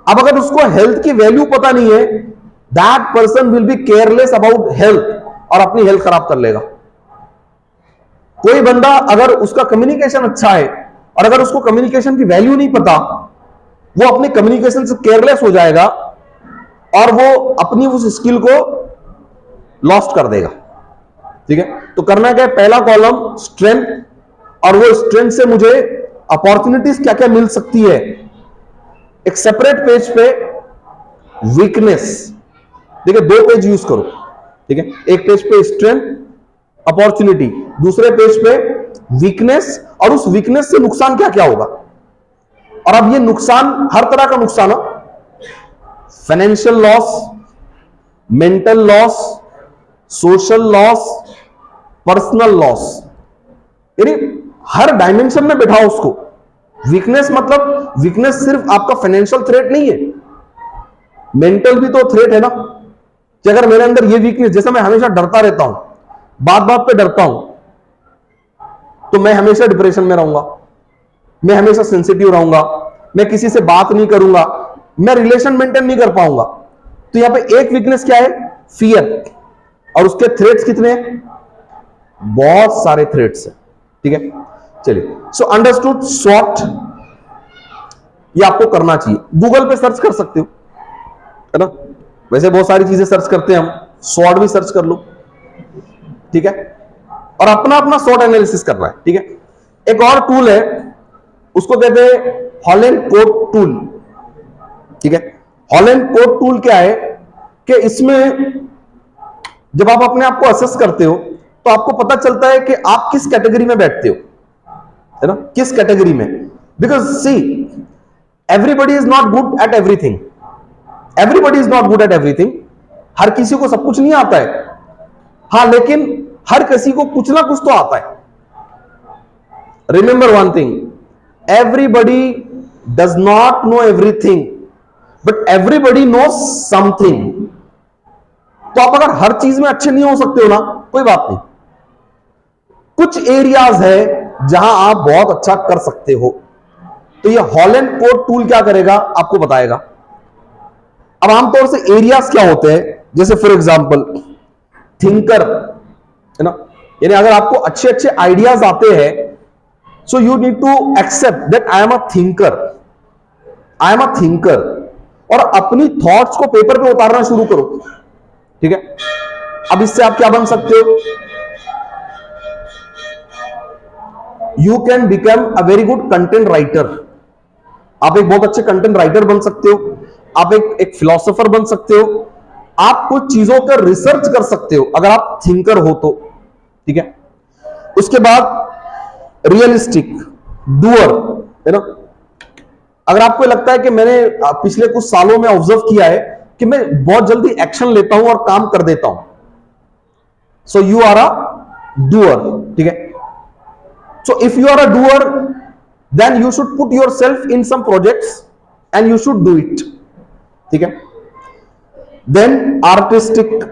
अब अगर उसको हेल्थ की वैल्यू पता नहीं है, that person will be careless about health और अपनी हेल्थ खराब कर लेगा। कोई बंदा अगर उसका कम्युनिकेशन अच्छा है और अगर उसको कम्युनिकेशन की वैल्यू नहीं पता, वो अपने कम्युनिकेशन से केयरलेस हो जाएगा और वो अपनी उस स्किल को लॉस्ट कर देगा, ठीक है। तो करना क्या है, पहला कॉलम स्ट्रेंथ, और वो स्ट्रेंथ से मुझे अपॉर्चुनिटीज क्या क्या मिल सकती है। एक सेपरेट पेज पे वीकनेस, देखिए 2 पेज यूज करो, ठीक है। एक पेज पे स्ट्रेंथ अपॉर्चुनिटी, दूसरे पेज पे वीकनेस, और उस वीकनेस से नुकसान क्या क्या होगा। और अब ये नुकसान हर तरह का नुकसान हो, financial loss, mental loss, social loss, personal loss, यानी हर डायमेंशन में बैठाओ उसको। वीकनेस मतलब वीकनेस सिर्फ आपका फाइनेंशियल थ्रेट नहीं है, मेंटल भी तो थ्रेट है ना, कि अगर मेरे अंदर ये वीकनेस, जैसे मैं हमेशा डरता रहता हूं, बात बात पे डरता हूं, तो मैं हमेशा डिप्रेशन में रहूंगा, मैं हमेशा सेंसिटिव रहूंगा, मैं किसी से बात नहीं करूंगा, मैं रिलेशन मेंटेन नहीं कर पाऊंगा। तो यहां पे एक वीकनेस क्या है, फियर, और उसके थ्रेट्स कितने हैं, बहुत सारे थ्रेट्स हैं, ठीक है। चलिए, सो अंडरस्टूड स्वॉट, ये आपको करना चाहिए। गूगल पे सर्च कर सकते हो, है ना, वैसे बहुत सारी चीजें सर्च करते हैं हम, स्वॉट भी सर्च कर लो, ठीक है। और अपना अपना स्वॉट एनालिसिस करना है, ठीक है। एक और टूल है, उसको कहते हैं हॉलैंड कोड टूल, ठीक है। हॉलैंड कोड टूल क्या है कि इसमें जब आप अपने आप को असेस करते हो तो आपको पता चलता है कि आप किस कैटेगरी में बैठते हो, है ना, किस कैटेगरी में। Because see, everybody is not good at everything, everybody is not good at everything, हर किसी को सब कुछ नहीं आता है, हां, लेकिन हर किसी को कुछ ना कुछ तो आता है। Remember one thing, everybody does not know everything, but everybody knows something. तो आप अगर हर चीज में अच्छे नहीं हो सकते हो ना, कोई बात नहीं, कुछ एरियाज है जहां आप बहुत अच्छा कर सकते हो। तो ये हॉलैंड कोड टूल क्या करेगा, आपको बताएगा। अब आमतौर से एरियाज क्या होते हैं, जैसे फॉर एग्जांपल थिंकर, है ना, यानी अगर आपको अच्छे अच्छे आइडियाज आते हैं, so you need to accept that I am a thinker, I am a thinker, और अपनी थॉट्स को पेपर पे उतारना शुरू करो, ठीक है। अब इससे आप क्या बन सकते हो, you can become a very good content writer, आप एक बहुत अच्छे कंटेंट राइटर बन सकते हो, आप एक फिलोसोफर बन सकते हो, आप कुछ चीजों पर रिसर्च कर सकते हो अगर आप थिंकर हो तो, ठीक है। उसके बाद रियलिस्टिक डूअर, है ना, अगर आपको लगता है कि मैंने पिछले कुछ सालों में ऑब्जर्व किया है कि मैं बहुत जल्दी एक्शन लेता हूं और काम कर देता हूं, so you are a doer, ठीक है। So if you are a doer, then you should put yourself in some projects and you should do it, ठीक है। देन आर्टिस्टिक,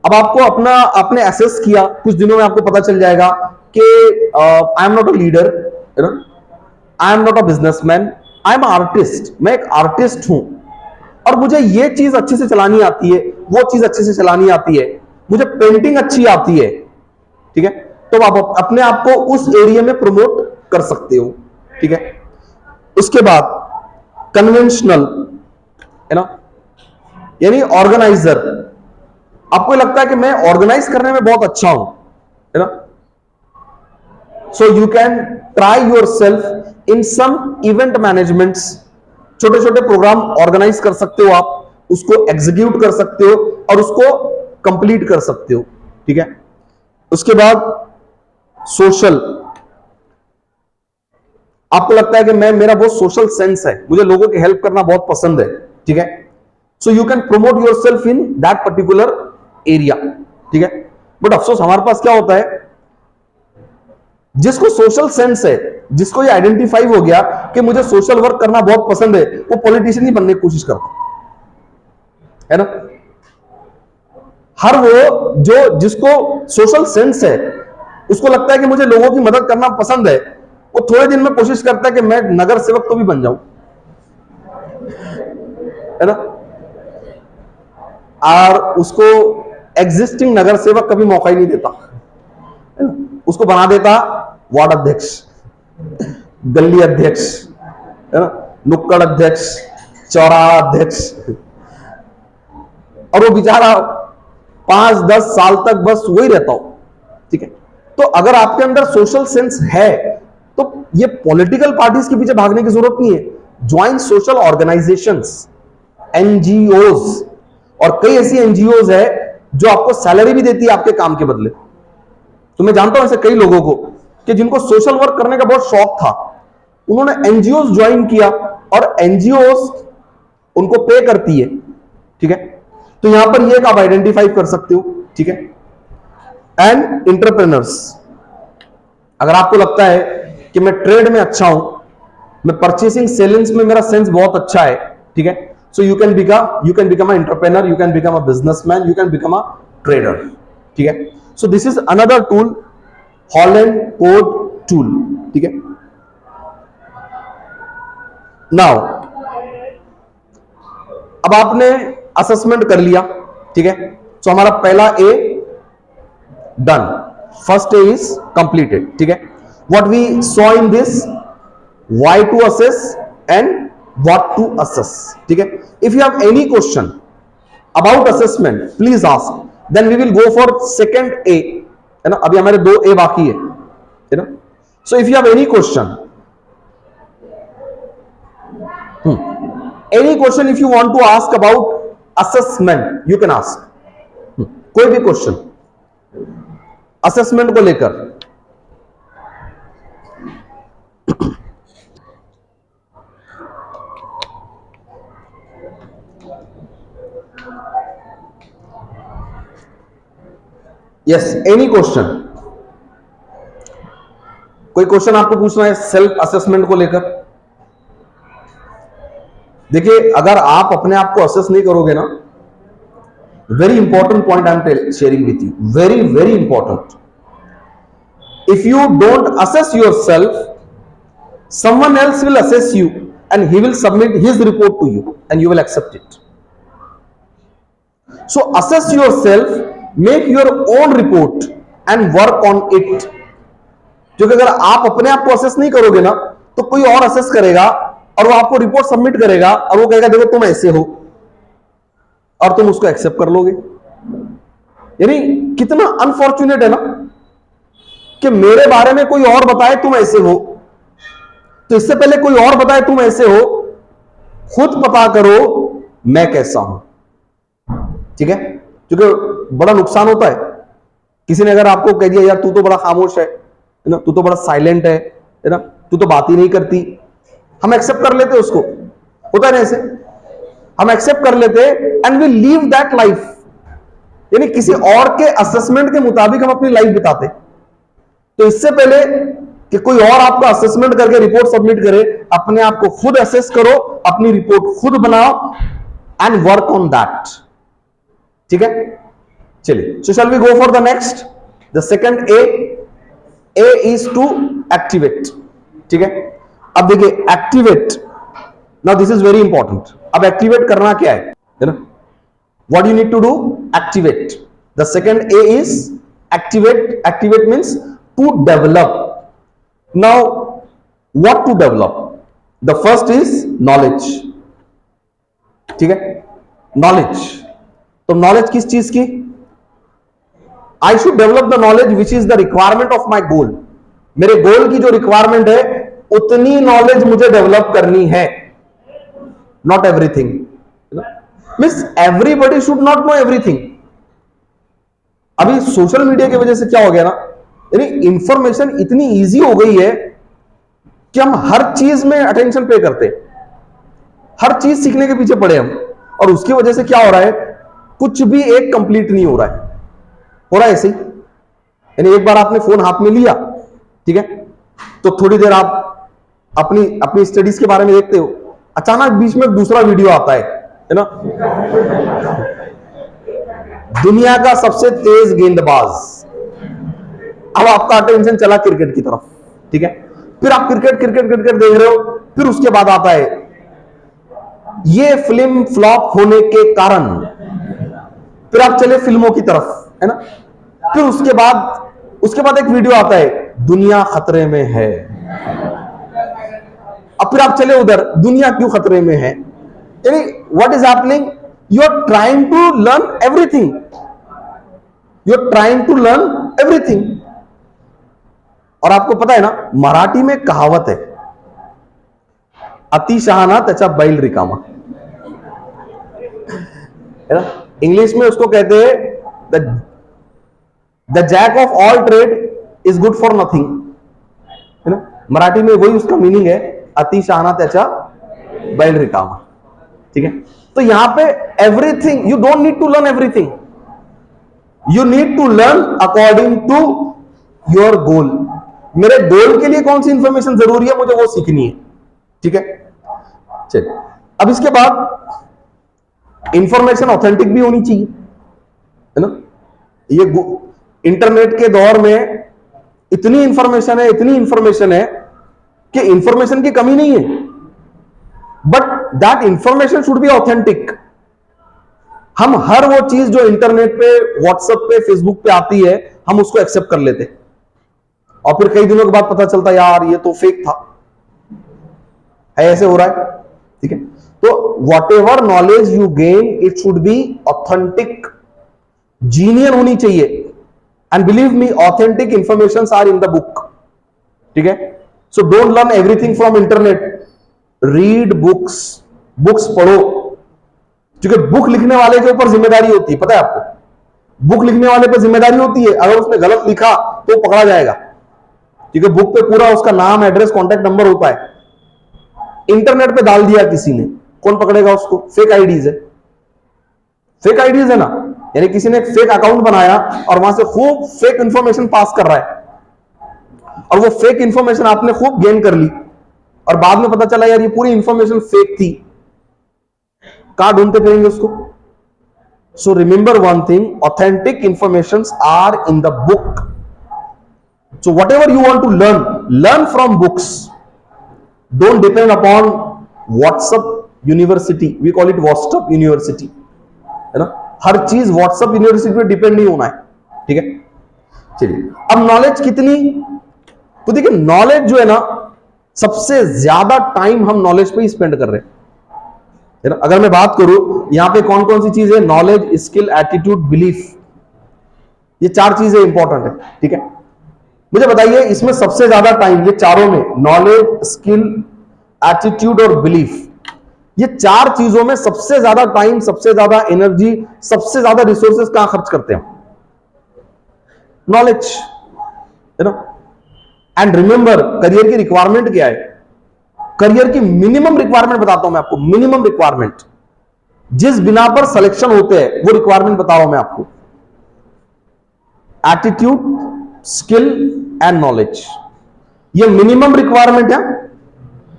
अब आपको अपना आपने एसेस किया, कुछ दिनों में आपको पता चल जाएगा कि I am not a leader, है ना, I am not a businessman, I am artist, मैं एक आर्टिस्ट हूं और मुझे ये चीज अच्छे से चलानी आती है, वो चीज अच्छे से चलानी आती है, मुझे पेंटिंग अच्छी आती है, ठीक है। तो आप अपने आप को उस एरिया में प्रमोट कर सकते हो, ठीक है। उसके बाद कन्वेंशनल, है ना, यानी ऑर्गेनाइजर, आपको लगता है कि मैं ऑर्गेनाइज करने में बहुत अच्छा हूं, है ना, so you can try yourself in some event managements, छोटे छोटे प्रोग्राम ऑर्गेनाइज कर सकते हो आप, उसको एग्जीक्यूट कर सकते हो और उसको कंप्लीट कर सकते हो, ठीक है। उसके बाद सोशल, आपको लगता है कि मैं, मेरा बहुत सोशल सेंस है, मुझे लोगों की हेल्प करना बहुत पसंद है, ठीक है। So you can promote your self in that particular area, ठीक है। बट अफसोस हमारे पास क्या होता है, जिसको सोशल सेंस है, जिसको ये आइडेंटिफाई हो गया कि मुझे सोशल वर्क करना बहुत पसंद है, वो पॉलिटिशियन ही बनने की कोशिश करता है ना। हर वो जो जिसको सोशल सेंस है, उसको लगता है कि मुझे लोगों की मदद करना पसंद है, वो थोड़े दिन में कोशिश करता है कि मैं नगर सेवक तो भी बन जाऊं, है ना। और उसको एग्जिस्टिंग नगर सेवक कभी मौका ही नहीं देता, है ना? उसको बना देता वार्ड अध्यक्ष, गली अध्यक्ष, है ना, नुक्कड़ अध्यक्ष, चौराहा अध्यक्ष, और वो बेचारा 5-10 साल तक बस वही रहता हो, ठीक है। तो अगर आपके अंदर सोशल सेंस है तो ये पॉलिटिकल पार्टीज के पीछे भागने की जरूरत नहीं है। ज्वाइन सोशल ऑर्गेनाइजेशंस, एनजीओज, और कई ऐसी एनजीओज है जो आपको सैलरी भी देती है आपके काम के बदले। तो मैं जानता हूं ऐसे कई लोगों को कि जिनको सोशल वर्क करने का बहुत शौक था, उन्होंने एनजीओज ज्वाइन किया और एनजीओज उनको पे करती है, ठीक है। तो यहां पर ये आप आइडेंटिफाई कर सकते हो, ठीक है। एंड इंटरप्रेनर्स, अगर आपको लगता है कि मैं ट्रेड में अच्छा हूं, मैं परचेसिंग सेलिंग्स में मेरा सेंस बहुत अच्छा है, ठीक है, so you can become a entrepreneur, you can become a businessman, you can become a trader, ठीक है। So this is another tool, Holland code tool, ठीक है। नाउ अब आपने असेसमेंट कर लिया, ठीक है। सो हमारा पहला A done, first A is completed, ठीक है। What we saw in this, why to assess and what to assess, ठीक है। If you have any question about assessment please ask, then we will go for second A, है ना। अभी हमारे 2 A बाकी है ना। So if you have any question, any question if you want to ask about assessment you can ask, कोई भी question assessment को लेकर। यस, एनी क्वेश्चन, कोई क्वेश्चन आपको पूछना है सेल्फ असेसमेंट को लेकर। देखिए, अगर आप अपने आप को असेस नहीं करोगे ना, very important point I am sharing with you, very very important, if you don't assess your self, someone else will assess you and he will submit his report to you and you will accept it. So assess yourself, make your own report and work on it. क्योंकि अगर आप अपने आप को assess नहीं करोगे ना, तो कोई और असेस करेगा और वो आपको रिपोर्ट सबमिट करेगा और वो कहेगा देखो तुम ऐसे हो, और तुम उसको एक्सेप्ट कर लोगे। यानी कितना अनफॉर्चुनेट है ना कि मेरे बारे में कोई और बताए तुम ऐसे हो, तो इससे पहले कोई और बताए तुम ऐसे हो, खुद पता करो मैं कैसा हूं, ठीक है। क्योंकि बड़ा नुकसान होता है, किसी ने अगर आपको कह दिया यार तू तो बड़ा खामोश है ना, तू तो बड़ा साइलेंट है ना, तू तो बात ही नहीं करती, हम एक्सेप्ट कर लेते उसको, होता है ना ऐसे, हम एक्सेप्ट कर लेते and we leave that life. यानी किसी और के असेसमेंट के मुताबिक हम अपनी लाइफ बिताते। तो इससे पहले कि कोई और आपका असेसमेंट करके रिपोर्ट सबमिट करे, अपने आप को खुद असेस करो, अपनी रिपोर्ट खुद बनाओ एंड वर्क ऑन दैट, ठीक है। चलिए, so shall we go for the next, the second A is to activate, ठीक है। अब देखिए activate, now this is very important. अब एक्टिवेट करना क्या है ना, what you need to do, activate. The second A is activate. Activate means to develop. Now, what to develop? The first is knowledge, ठीक है, knowledge। तो knowledge किस चीज की? I should develop the knowledge which is the requirement of my goal। मेरे गोल की जो requirement है उतनी नॉलेज मुझे डेवलप करनी है, not everything। Means everybody should not know everything। अभी सोशल मीडिया की वजह से क्या हो गया ना, यानी इंफॉर्मेशन इतनी इजी हो गई है कि हम हर चीज में अटेंशन पे करते हैं, हर चीज सीखने के पीछे पड़े हम, और उसकी वजह से क्या हो रहा है, कुछ भी एक कंप्लीट नहीं हो रहा है, हो रहा है ऐसे ही। यानी एक बार आपने फोन हाथ में लिया, ठीक है, तो थोड़ी देर आप अपनी स्टडीज के बारे में देखते हो, अचानक बीच में दूसरा वीडियो आता है ना, दुनिया का सबसे तेज गेंदबाज, अब आपका अटेंशन चला क्रिकेट की तरफ, ठीक है। फिर आप क्रिकेट क्रिकेट क्रिकेट देख रहे हो, फिर उसके बाद आता है ये फिल्म फ्लॉप होने के कारण, फिर आप चले फिल्मों की तरफ, है ना। फिर उसके बाद एक वीडियो आता है, दुनिया खतरे में है। अब फिर आप चले उधर, दुनिया क्यों खतरे में है, यानी what is happening, you are trying to learn everything, you are trying to learn everything. और आपको पता है ना, मराठी में कहावत है, अति शहाणा त्याचा बैल रिकामा, है ना। इंग्लिश में उसको कहते हैं the jack of all trade is good for nothing, है ना। मराठी में वही उसका मीनिंग है, अति शहाणा त्याचा बैल रिकामा, ठीक है। तो यहां पे everything, you don't need to learn everything, you need to learn according to your goal. मेरे गोल के लिए कौन सी इंफॉर्मेशन जरूरी है, मुझे वो सीखनी है, ठीक है। चलिए, अब इसके बाद इंफॉर्मेशन ऑथेंटिक भी होनी चाहिए, है ना। ये इंटरनेट के दौर में इतनी इंफॉर्मेशन है कि इंफॉर्मेशन की कमी नहीं है, but that information should be authentic. हम हर वो चीज जो इंटरनेट पे, व्हाट्सएप पे, फेसबुक पे आती है, हम उसको एक्सेप्ट कर लेते, और फिर कई दिनों के बाद पता चलता यार ये तो फेक था, ऐसे हो रहा है, ठीक है। तो whatever knowledge you gain, it should be authentic, genuine होनी चाहिए। And believe me, authentic information are in the book, ठीक है। So don't learn everything from internet, read books, books पढ़ो, क्योंकि बुक लिखने वाले के ऊपर जिम्मेदारी होती है, पता है आपको। बुक लिखने वाले पर जिम्मेदारी होती है, अगर उसने गलत लिखा तो पकड़ा जाएगा, क्योंकि बुक पे पूरा उसका नाम, एड्रेस, कॉन्टैक्ट नंबर होता है। इंटरनेट पे डाल दिया किसी ने, कौन पकड़ेगा उसको? फेक आईडीज है, फेक आईडीज है ना, यानी किसी ने एक फेक अकाउंट बनाया और वहां से खूब फेक इंफॉर्मेशन पास कर रहा है, और वो फेक इंफॉर्मेशन आपने खूब गेन कर ली, और बाद में पता चला यार ये पूरी इंफॉर्मेशन फेक थी, कहां ढूंढते फिरेंगे उसको? So remember one thing, authentic information are in the book. So whatever you want to learn from books, don't depend upon WhatsApp university, we call it WhatsApp university, है ना। हर चीज WhatsApp university पे depend नहीं होना है, ठीक है। चलिए, अब नॉलेज कितनी, तो देखिए नॉलेज जो है ना, सबसे ज्यादा टाइम हम नॉलेज पे ही स्पेंड कर रहे हैं, है ना। अगर मैं बात करूं यहां पे कौन कौन सी चीज है, नॉलेज, स्किल, एटीट्यूड, बिलीफ, ये 4 चीजें इंपॉर्टेंट है, ठीक है। मुझे बताइए इसमें सबसे ज्यादा टाइम, ये चारों में, नॉलेज, स्किल, एटीट्यूड और बिलीफ, ये 4 चीजों में सबसे ज्यादा टाइम, सबसे ज्यादा एनर्जी, सबसे ज्यादा रिसोर्सेज कहां खर्च करते हैं? नॉलेज, है ना। एंड रिमेंबर, करियर की रिक्वायरमेंट क्या है? करियर की मिनिमम रिक्वायरमेंट बताता हूं मैं आपको, मिनिमम रिक्वायरमेंट, जिस बिना पर सिलेक्शन होते हैं वो रिक्वायरमेंट बता रहा हूं मैं आपको। एटीट्यूड, स्किल एंड नॉलेज, ये मिनिमम रिक्वायरमेंट है।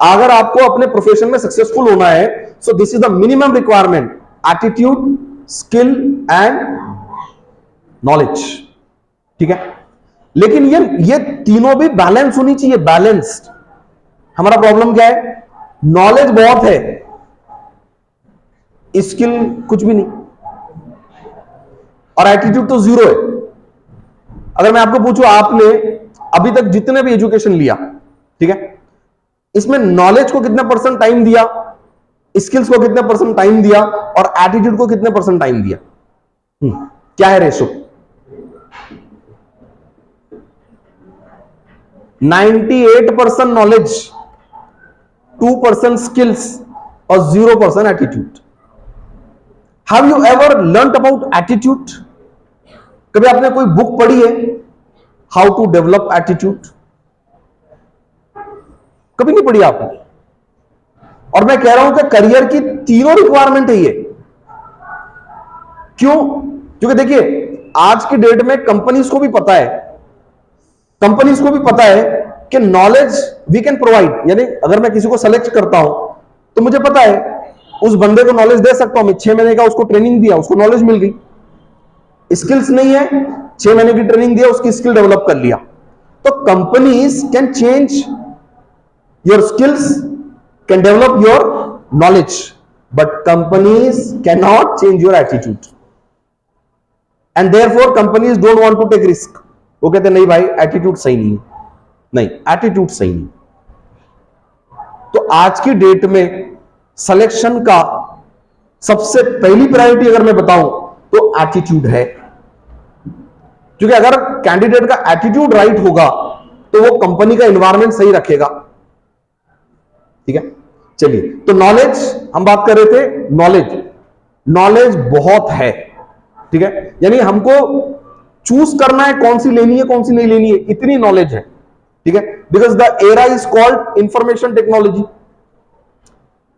अगर आपको अपने प्रोफेशन में सक्सेसफुल होना है, so this is the minimum requirement, attitude, skill and knowledge, ठीक है। लेकिन ये तीनों भी बैलेंस होनी चाहिए, बैलेंस्ड। हमारा प्रॉब्लम क्या है? नॉलेज बहुत है, स्किल कुछ भी नहीं, और एटीट्यूड तो जीरो है। अगर मैं आपको पूछूं, आपने अभी तक जितने भी एजुकेशन लिया, ठीक है, इसमें नॉलेज को कितना परसेंट टाइम दिया, स्किल्स को कितना परसेंट टाइम दिया, और एटीट्यूड को कितने परसेंट टाइम दिया? क्या है रेशो? 98% नॉलेज, 2% स्किल्स और 0% attitude. Have you ever learn about attitude? कभी आपने कोई बुक पढ़ी है, हाउ टू डेवलप एटीट्यूड? कभी नहीं पढ़ी आपने। और मैं कह रहा हूं कि करियर की तीनों रिक्वायरमेंट है ये। क्यों? क्योंकि देखिए आज की डेट में कंपनीज को भी पता है कि नॉलेज वी कैन प्रोवाइड, यानी अगर मैं किसी को सेलेक्ट करता हूं तो मुझे पता है उस बंदे को नॉलेज दे सकता हूं मैं। 6 महीने का उसको ट्रेनिंग दिया, उसको नॉलेज मिल गई। स्किल्स नहीं है, 6 महीने की ट्रेनिंग दिया, उसकी स्किल डेवलप कर लिया। तो companies can change your skills, can develop your knowledge, but companies can not change your attitude, and therefore companies don't want to take risk. वो कहते नहीं भाई एटीट्यूड सही नहीं है, नहीं एटीट्यूड सही नहीं। तो आज की डेट में सिलेक्शन का सबसे पहली प्रायोरिटी अगर मैं बताऊं तो एटीट्यूड है, क्योंकि अगर कैंडिडेट का एटीट्यूड राइट होगा तो वो कंपनी का एनवायरनमेंट सही रखेगा। ठीक है, चलिए, तो नॉलेज हम बात कर रहे थे। नॉलेज बहुत है, ठीक है, यानी हमको चूज करना है कौन सी लेनी है कौन सी नहीं लेनी है, इतनी नॉलेज है। ठीक है, because the era is called information technology.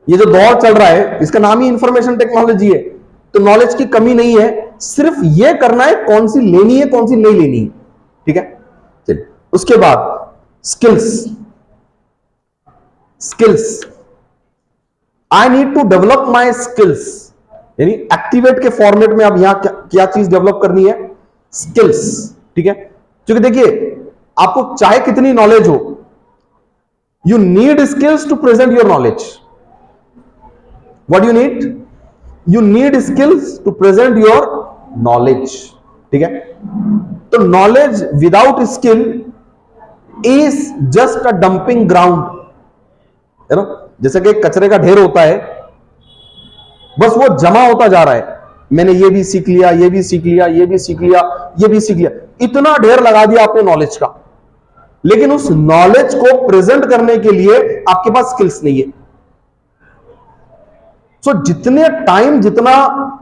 ये जो दौर चल रहा है इसका नाम ही इंफॉर्मेशन टेक्नोलॉजी है। तो नॉलेज की कमी नहीं है, सिर्फ ये करना है कौन सी लेनी है कौन सी नहीं लेनी है। ठीक है, चलिए, उसके बाद skills. I need to develop my skills, यानी एक्टिवेट के फॉर्मेट में अब यहां क्या चीज डेवलप करनी है, स्किल्स। ठीक है, क्योंकि देखिए आपको चाहे कितनी नॉलेज हो, you need skills to present your knowledge. What you need? You need skills to present your knowledge. ठीक है, तो knowledge without skill is just a dumping ground, है ना, जैसे कि कचरे का ढेर होता है, बस वो जमा होता जा रहा है। मैंने ये भी सीख लिया, ये भी सीख लिया, ये भी सीख लिया, ये भी सीख लिया, इतना ढेर लगा दिया आपने नॉलेज का, लेकिन उस नॉलेज को प्रेजेंट करने के लिए आपके पास स्किल्स नहीं है। सो जितने टाइम, जितना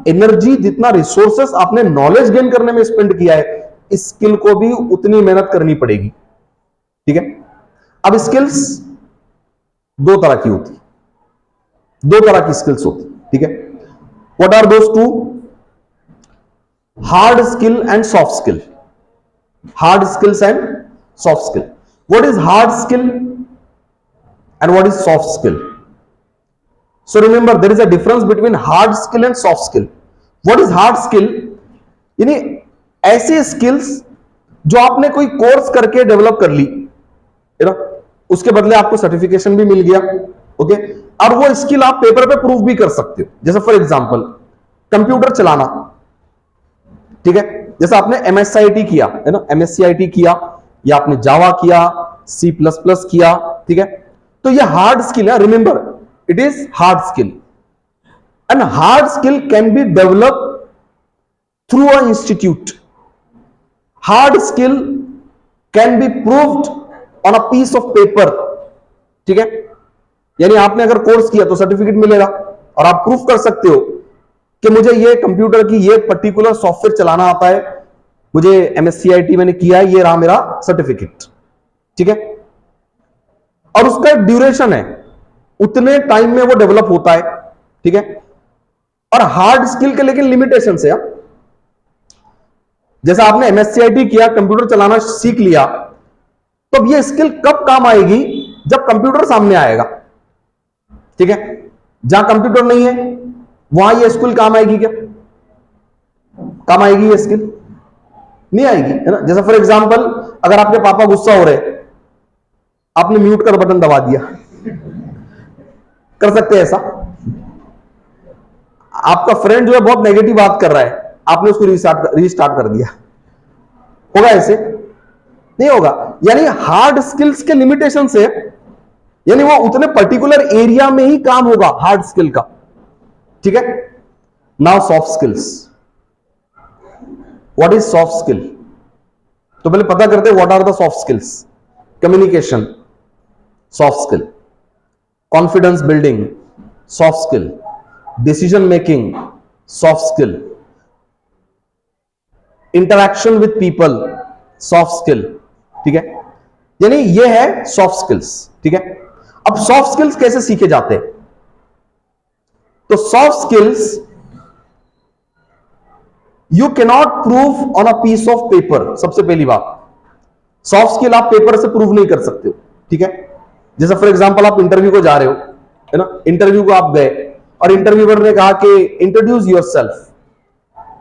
एनर्जी, जितना रिसोर्सेस आपने नॉलेज गेन करने में स्पेंड किया है, इस स्किल को भी उतनी मेहनत करनी पड़ेगी। ठीक है, अब स्किल्स दो तरह की होती, दो तरह की स्किल्स होती। ठीक है, what are those two? Hard skill and soft skill. Hard skills and soft skill. What is hard skill and what is soft skill? So remember there is a difference between hard skill and soft skill. What is hard skill? यानी ऐसी skills जो आपने कोई course करके develop कर ली, है ना, उसके बदले आपको सर्टिफिकेशन भी मिल गया, ओके, और वो स्किल आप पेपर पे प्रूव भी कर सकते हो। जैसे फॉर एग्जांपल कंप्यूटर चलाना, ठीक है, जैसे आपने MSIT किया, है ना, MSCIT किया, या आपने जावा किया, C++ किया, ठीक है, तो ये हार्ड स्किल है। Remember it is hard skill, and hard skill can be develop through a institute. Hard skill can be proved on a piece of paper. ठीक है, यानी आपने अगर कोर्स किया तो सर्टिफिकेट मिलेगा और आप प्रूफ कर सकते हो कि मुझे ये कंप्यूटर की ये पर्टिकुलर सॉफ्टवेयर चलाना आता है, मुझे MSCIT मैंने किया है, ये रहा मेरा सर्टिफिकेट। ठीक है, और उसका एक ड्यूरेशन है, उतने टाइम में वो डेवलप होता है। ठीक है, और हार्ड स्किल के लेकिन लिमिटेशन है। जैसा आपने MSCIT किया, कंप्यूटर चलाना सीख लिया, तो अब ये स्किल कब काम आएगी? जब कंप्यूटर सामने आएगा। ठीक है, जहां कंप्यूटर नहीं है वहां ये स्किल काम आएगी क्या? काम आएगी ये स्किल? नहीं आएगी, है ना। जैसे फॉर एग्जांपल अगर आपके पापा गुस्सा हो रहे, आपने म्यूट का बटन दबा दिया, कर सकते हैं ऐसा? आपका फ्रेंड जो है बहुत नेगेटिव बात कर रहा है, आपने उसको रीस्टार्ट कर दिया, होगा ऐसे? नहीं होगा। यानी हार्ड स्किल्स के लिमिटेशन से, यानी वो उतने पर्टिकुलर एरिया में ही काम होगा हार्ड स्किल का। ठीक है, now soft skills. What is soft skill? तो पहले पता करते हैं what are the soft skills. Communication soft skill, confidence building soft skill, decision making soft skill, interaction with people soft skill. ठीक है, यानी ये है सॉफ्ट स्किल्स। ठीक है, अब सॉफ्ट स्किल्स कैसे सीखे जाते हैं? तो soft skills you cannot prove on a piece of paper. सबसे पहली बात, सॉफ्ट स्किल आप पेपर से प्रूव नहीं कर सकते हो। ठीक है, जैसे फॉर एग्जांपल आप इंटरव्यू को जा रहे हो, है ना, इंटरव्यू को आप गए और इंटरव्यूअर ने कहा कि इंट्रोड्यूस योरसेल्फ,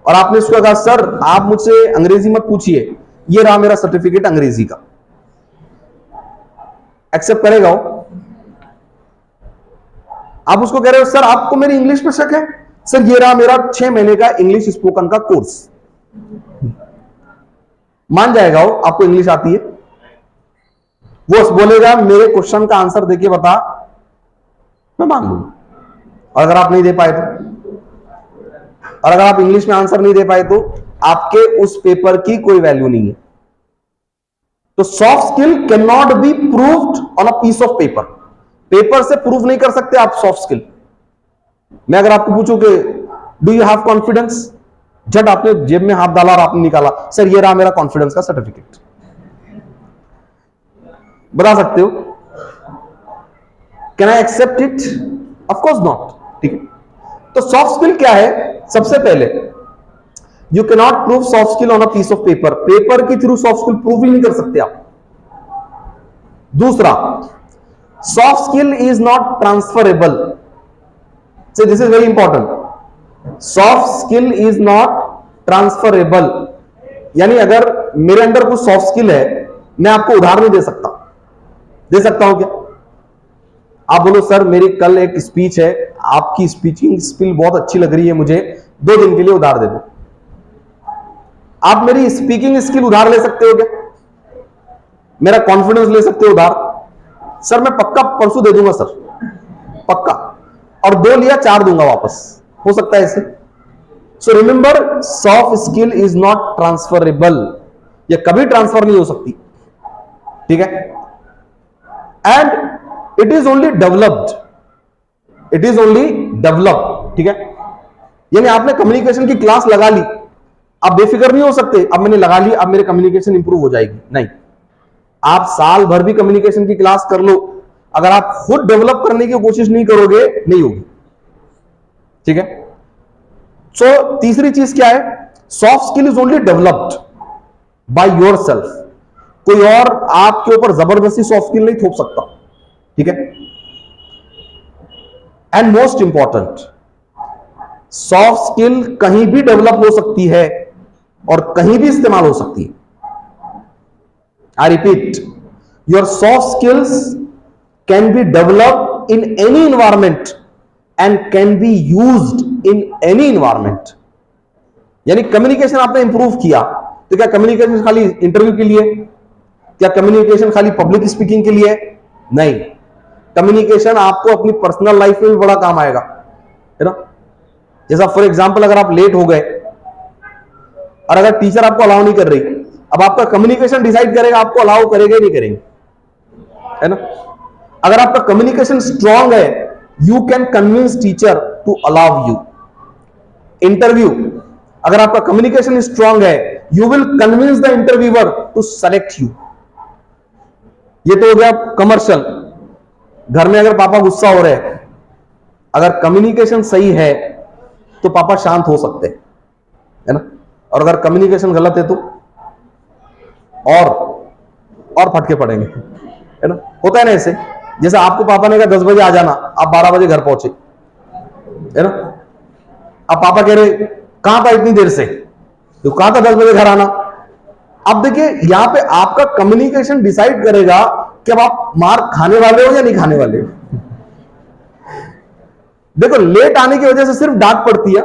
और आपने उसको कहा सर आप मुझसे अंग्रेजी मत पूछिए, ये रहा मेरा सर्टिफिकेट अंग्रेजी का, एक्सेप्ट करेगा वो? आप उसको कह रहे हो सर आपको मेरी इंग्लिश पे शक है, सर ये रहा मेरा 6 महीने का इंग्लिश स्पोकन का कोर्स, मान जाएगा वो आपको इंग्लिश आती है? वो बोलेगा मेरे क्वेश्चन का आंसर देके बता, मैं मान लूंगा। और अगर आप नहीं दे पाए तो, और अगर आप इंग्लिश में आंसर नहीं दे पाए तो आपके उस पेपर की कोई वैल्यू नहीं है। तो soft skill can not be proved on a piece of paper, paper से प्रूव नहीं कर सकते आप सॉफ्ट स्किल। मैं अगर आपको पूछूं कि डू यू हैव कॉन्फिडेंस, झट आपने जेब में हाथ डाला और आपने निकाला, सर ये रहा मेरा कॉन्फिडेंस का सर्टिफिकेट, बता सकते हो? Can I accept it? Of course not. ठीक है, तो सॉफ्ट स्किल क्या है? सबसे पहले you can not prove soft skill on a piece of paper, paper के थ्रू सॉफ्ट स्किल प्रूव ही नहीं कर सकते आप। दूसरा, soft skill is not transferable, so this is very important, soft skill is not transferable, यानी अगर मेरे अंदर कुछ सॉफ्ट स्किल है मैं आपको उधार नहीं दे सकता। दे सकता हूं क्या? आप बोलो सर मेरी कल एक स्पीच है, आपकी स्पीचिंग स्किल बहुत अच्छी लग रही है मुझे, 2 दिन के लिए उधार दे दो। आप मेरी स्पीकिंग स्किल उधार ले सकते हो क्या? मेरा कॉन्फिडेंस ले सकते हो उधार? सर मैं पक्का परसों दे दूंगा सर, पक्का, और 2 लिया 4 दूंगा वापस, हो सकता है ऐसे? So remember, soft skill is not transferable, ये कभी ट्रांसफर नहीं हो सकती। ठीक है, and it is only developed, it is only developed. ठीक है, यानी आपने कम्युनिकेशन की क्लास लगा ली, आप बेफिक्र नहीं हो सकते अब मैंने लगा ली अब मेरे कम्युनिकेशन इंप्रूव हो जाएगी, नहीं। आप साल भर भी कम्युनिकेशन की क्लास कर लो, अगर आप खुद डेवलप करने की कोशिश नहीं करोगे, नहीं होगी। ठीक है, सो तीसरी चीज क्या है? Soft skill is only developed by yourself, कोई और आपके ऊपर जबरदस्ती सॉफ्ट स्किल नहीं थोप सकता। ठीक है, and most important, soft skill कहीं भी डेवलप हो सकती है और कहीं भी इस्तेमाल हो सकती है। I repeat, your soft skills can be developed in any environment and can be used in any environment। यानी कम्युनिकेशन आपने इंप्रूव किया तो क्या कम्युनिकेशन खाली इंटरव्यू के लिए? क्या कम्युनिकेशन खाली पब्लिक स्पीकिंग के लिए? नहीं, कम्युनिकेशन आपको अपनी पर्सनल लाइफ में भी बड़ा काम आएगा, है ना? जैसा फॉर एग्जांपल अगर आप लेट हो गए और अगर टीचर आपको अलाउ नहीं कर रही, अब आपका कम्युनिकेशन डिसाइड करेगा आपको अलाउ करेगा ही नहीं करेंगे, है ना? अगर आपका कम्युनिकेशन स्ट्रांग है, you can convince teacher to allow you. Interview, अगर आपका कम्युनिकेशन स्ट्रांग है, you will convince the interviewer to select you. ये तो हो गया कमर्शियल। घर में अगर पापा गुस्सा हो रहे हैं, अगर कम्युनिकेशन सही है तो पापा शांत हो सकते हैं, है ना? और अगर कम्युनिकेशन गलत है तो और फटके पड़ेंगे, है ना? होता है ना ऐसे, जैसे आपको पापा ने कहा 10 बजे आ जाना, आप 12 बजे घर पहुंचे, है ना? अब पापा कह रहे कहां था इतनी देर से, तो कहां था 10 बजे घर आना। अब देखिए यहां पे आपका कम्युनिकेशन डिसाइड करेगा कि अब आप मार खाने वाले हो या नहीं खाने वाले हो। देखो लेट आने की वजह से सिर्फ डांट पड़ती है,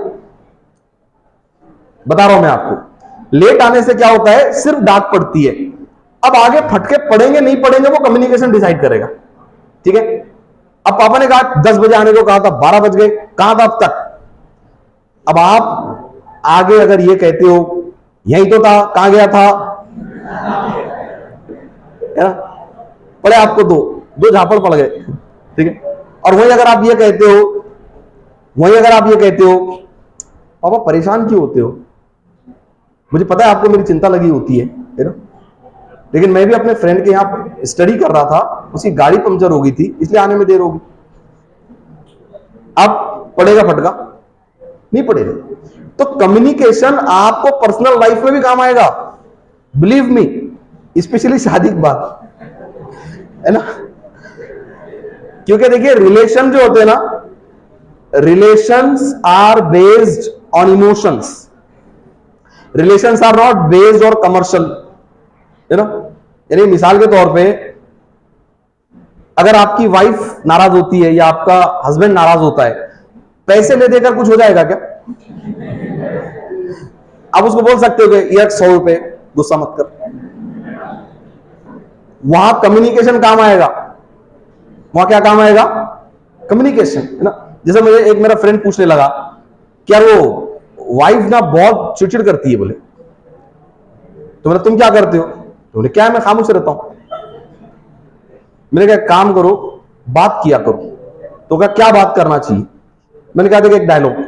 बता रहा हूं मैं आपको, लेट आने से क्या होता है, सिर्फ डांट पड़ती है। अब आगे फटके पड़ेंगे नहीं पड़ेंगे वो कम्युनिकेशन डिसाइड करेगा। ठीक है, अब पापा ने कहा 10 बजे आने को कहा था, 12 बज गए, कहां था अब तक? अब आप आगे अगर ये कहते हो यही तो था, कहां गया था, है ना? पड़े आपको दो झापड़ पड़ गए। ठीक है, और वही अगर आप ये कहते हो पापा परेशान क्यों होते हो, मुझे पता है आपको मेरी चिंता लगी होती है ना, लेकिन मैं भी अपने फ्रेंड के यहां स्टडी कर रहा था, उसकी गाड़ी पंक्चर हो गई थी इसलिए आने में देर होगी। अब पड़ेगा फटका? नहीं पड़ेगा। तो कम्युनिकेशन आपको पर्सनल लाइफ में भी काम आएगा, बिलीव मी, स्पेशली शादी के बाद, है ना? क्योंकि देखिए रिलेशन जो होते हैं ना, relations are based on emotions, relations are not based और कमर्शियल, यू नो। यानी मिसाल के तौर पे अगर आपकी वाइफ नाराज होती है या आपका हस्बैंड नाराज होता है, पैसे ले देकर कुछ हो जाएगा क्या? आप उसको बोल सकते हो कि यार 100 रुपए, गुस्सा मत कर। वहां कम्युनिकेशन काम आएगा। वहां क्या काम आएगा? कम्युनिकेशन, है ना। जैसे मुझे एक मेरा फ्रेंड पूछने लगा, क्या वो वाइफ ना बहुत चिड़चिड़ करती है, बोले। तो मैंने, तुम क्या करते हो? तो बोले, क्या है, मैं खामोश रहता हूं। मैंने कहा काम करो, बात किया करो। तो क्या बात करना चाहिए? मैंने कहा देखिए, एक डायलॉग,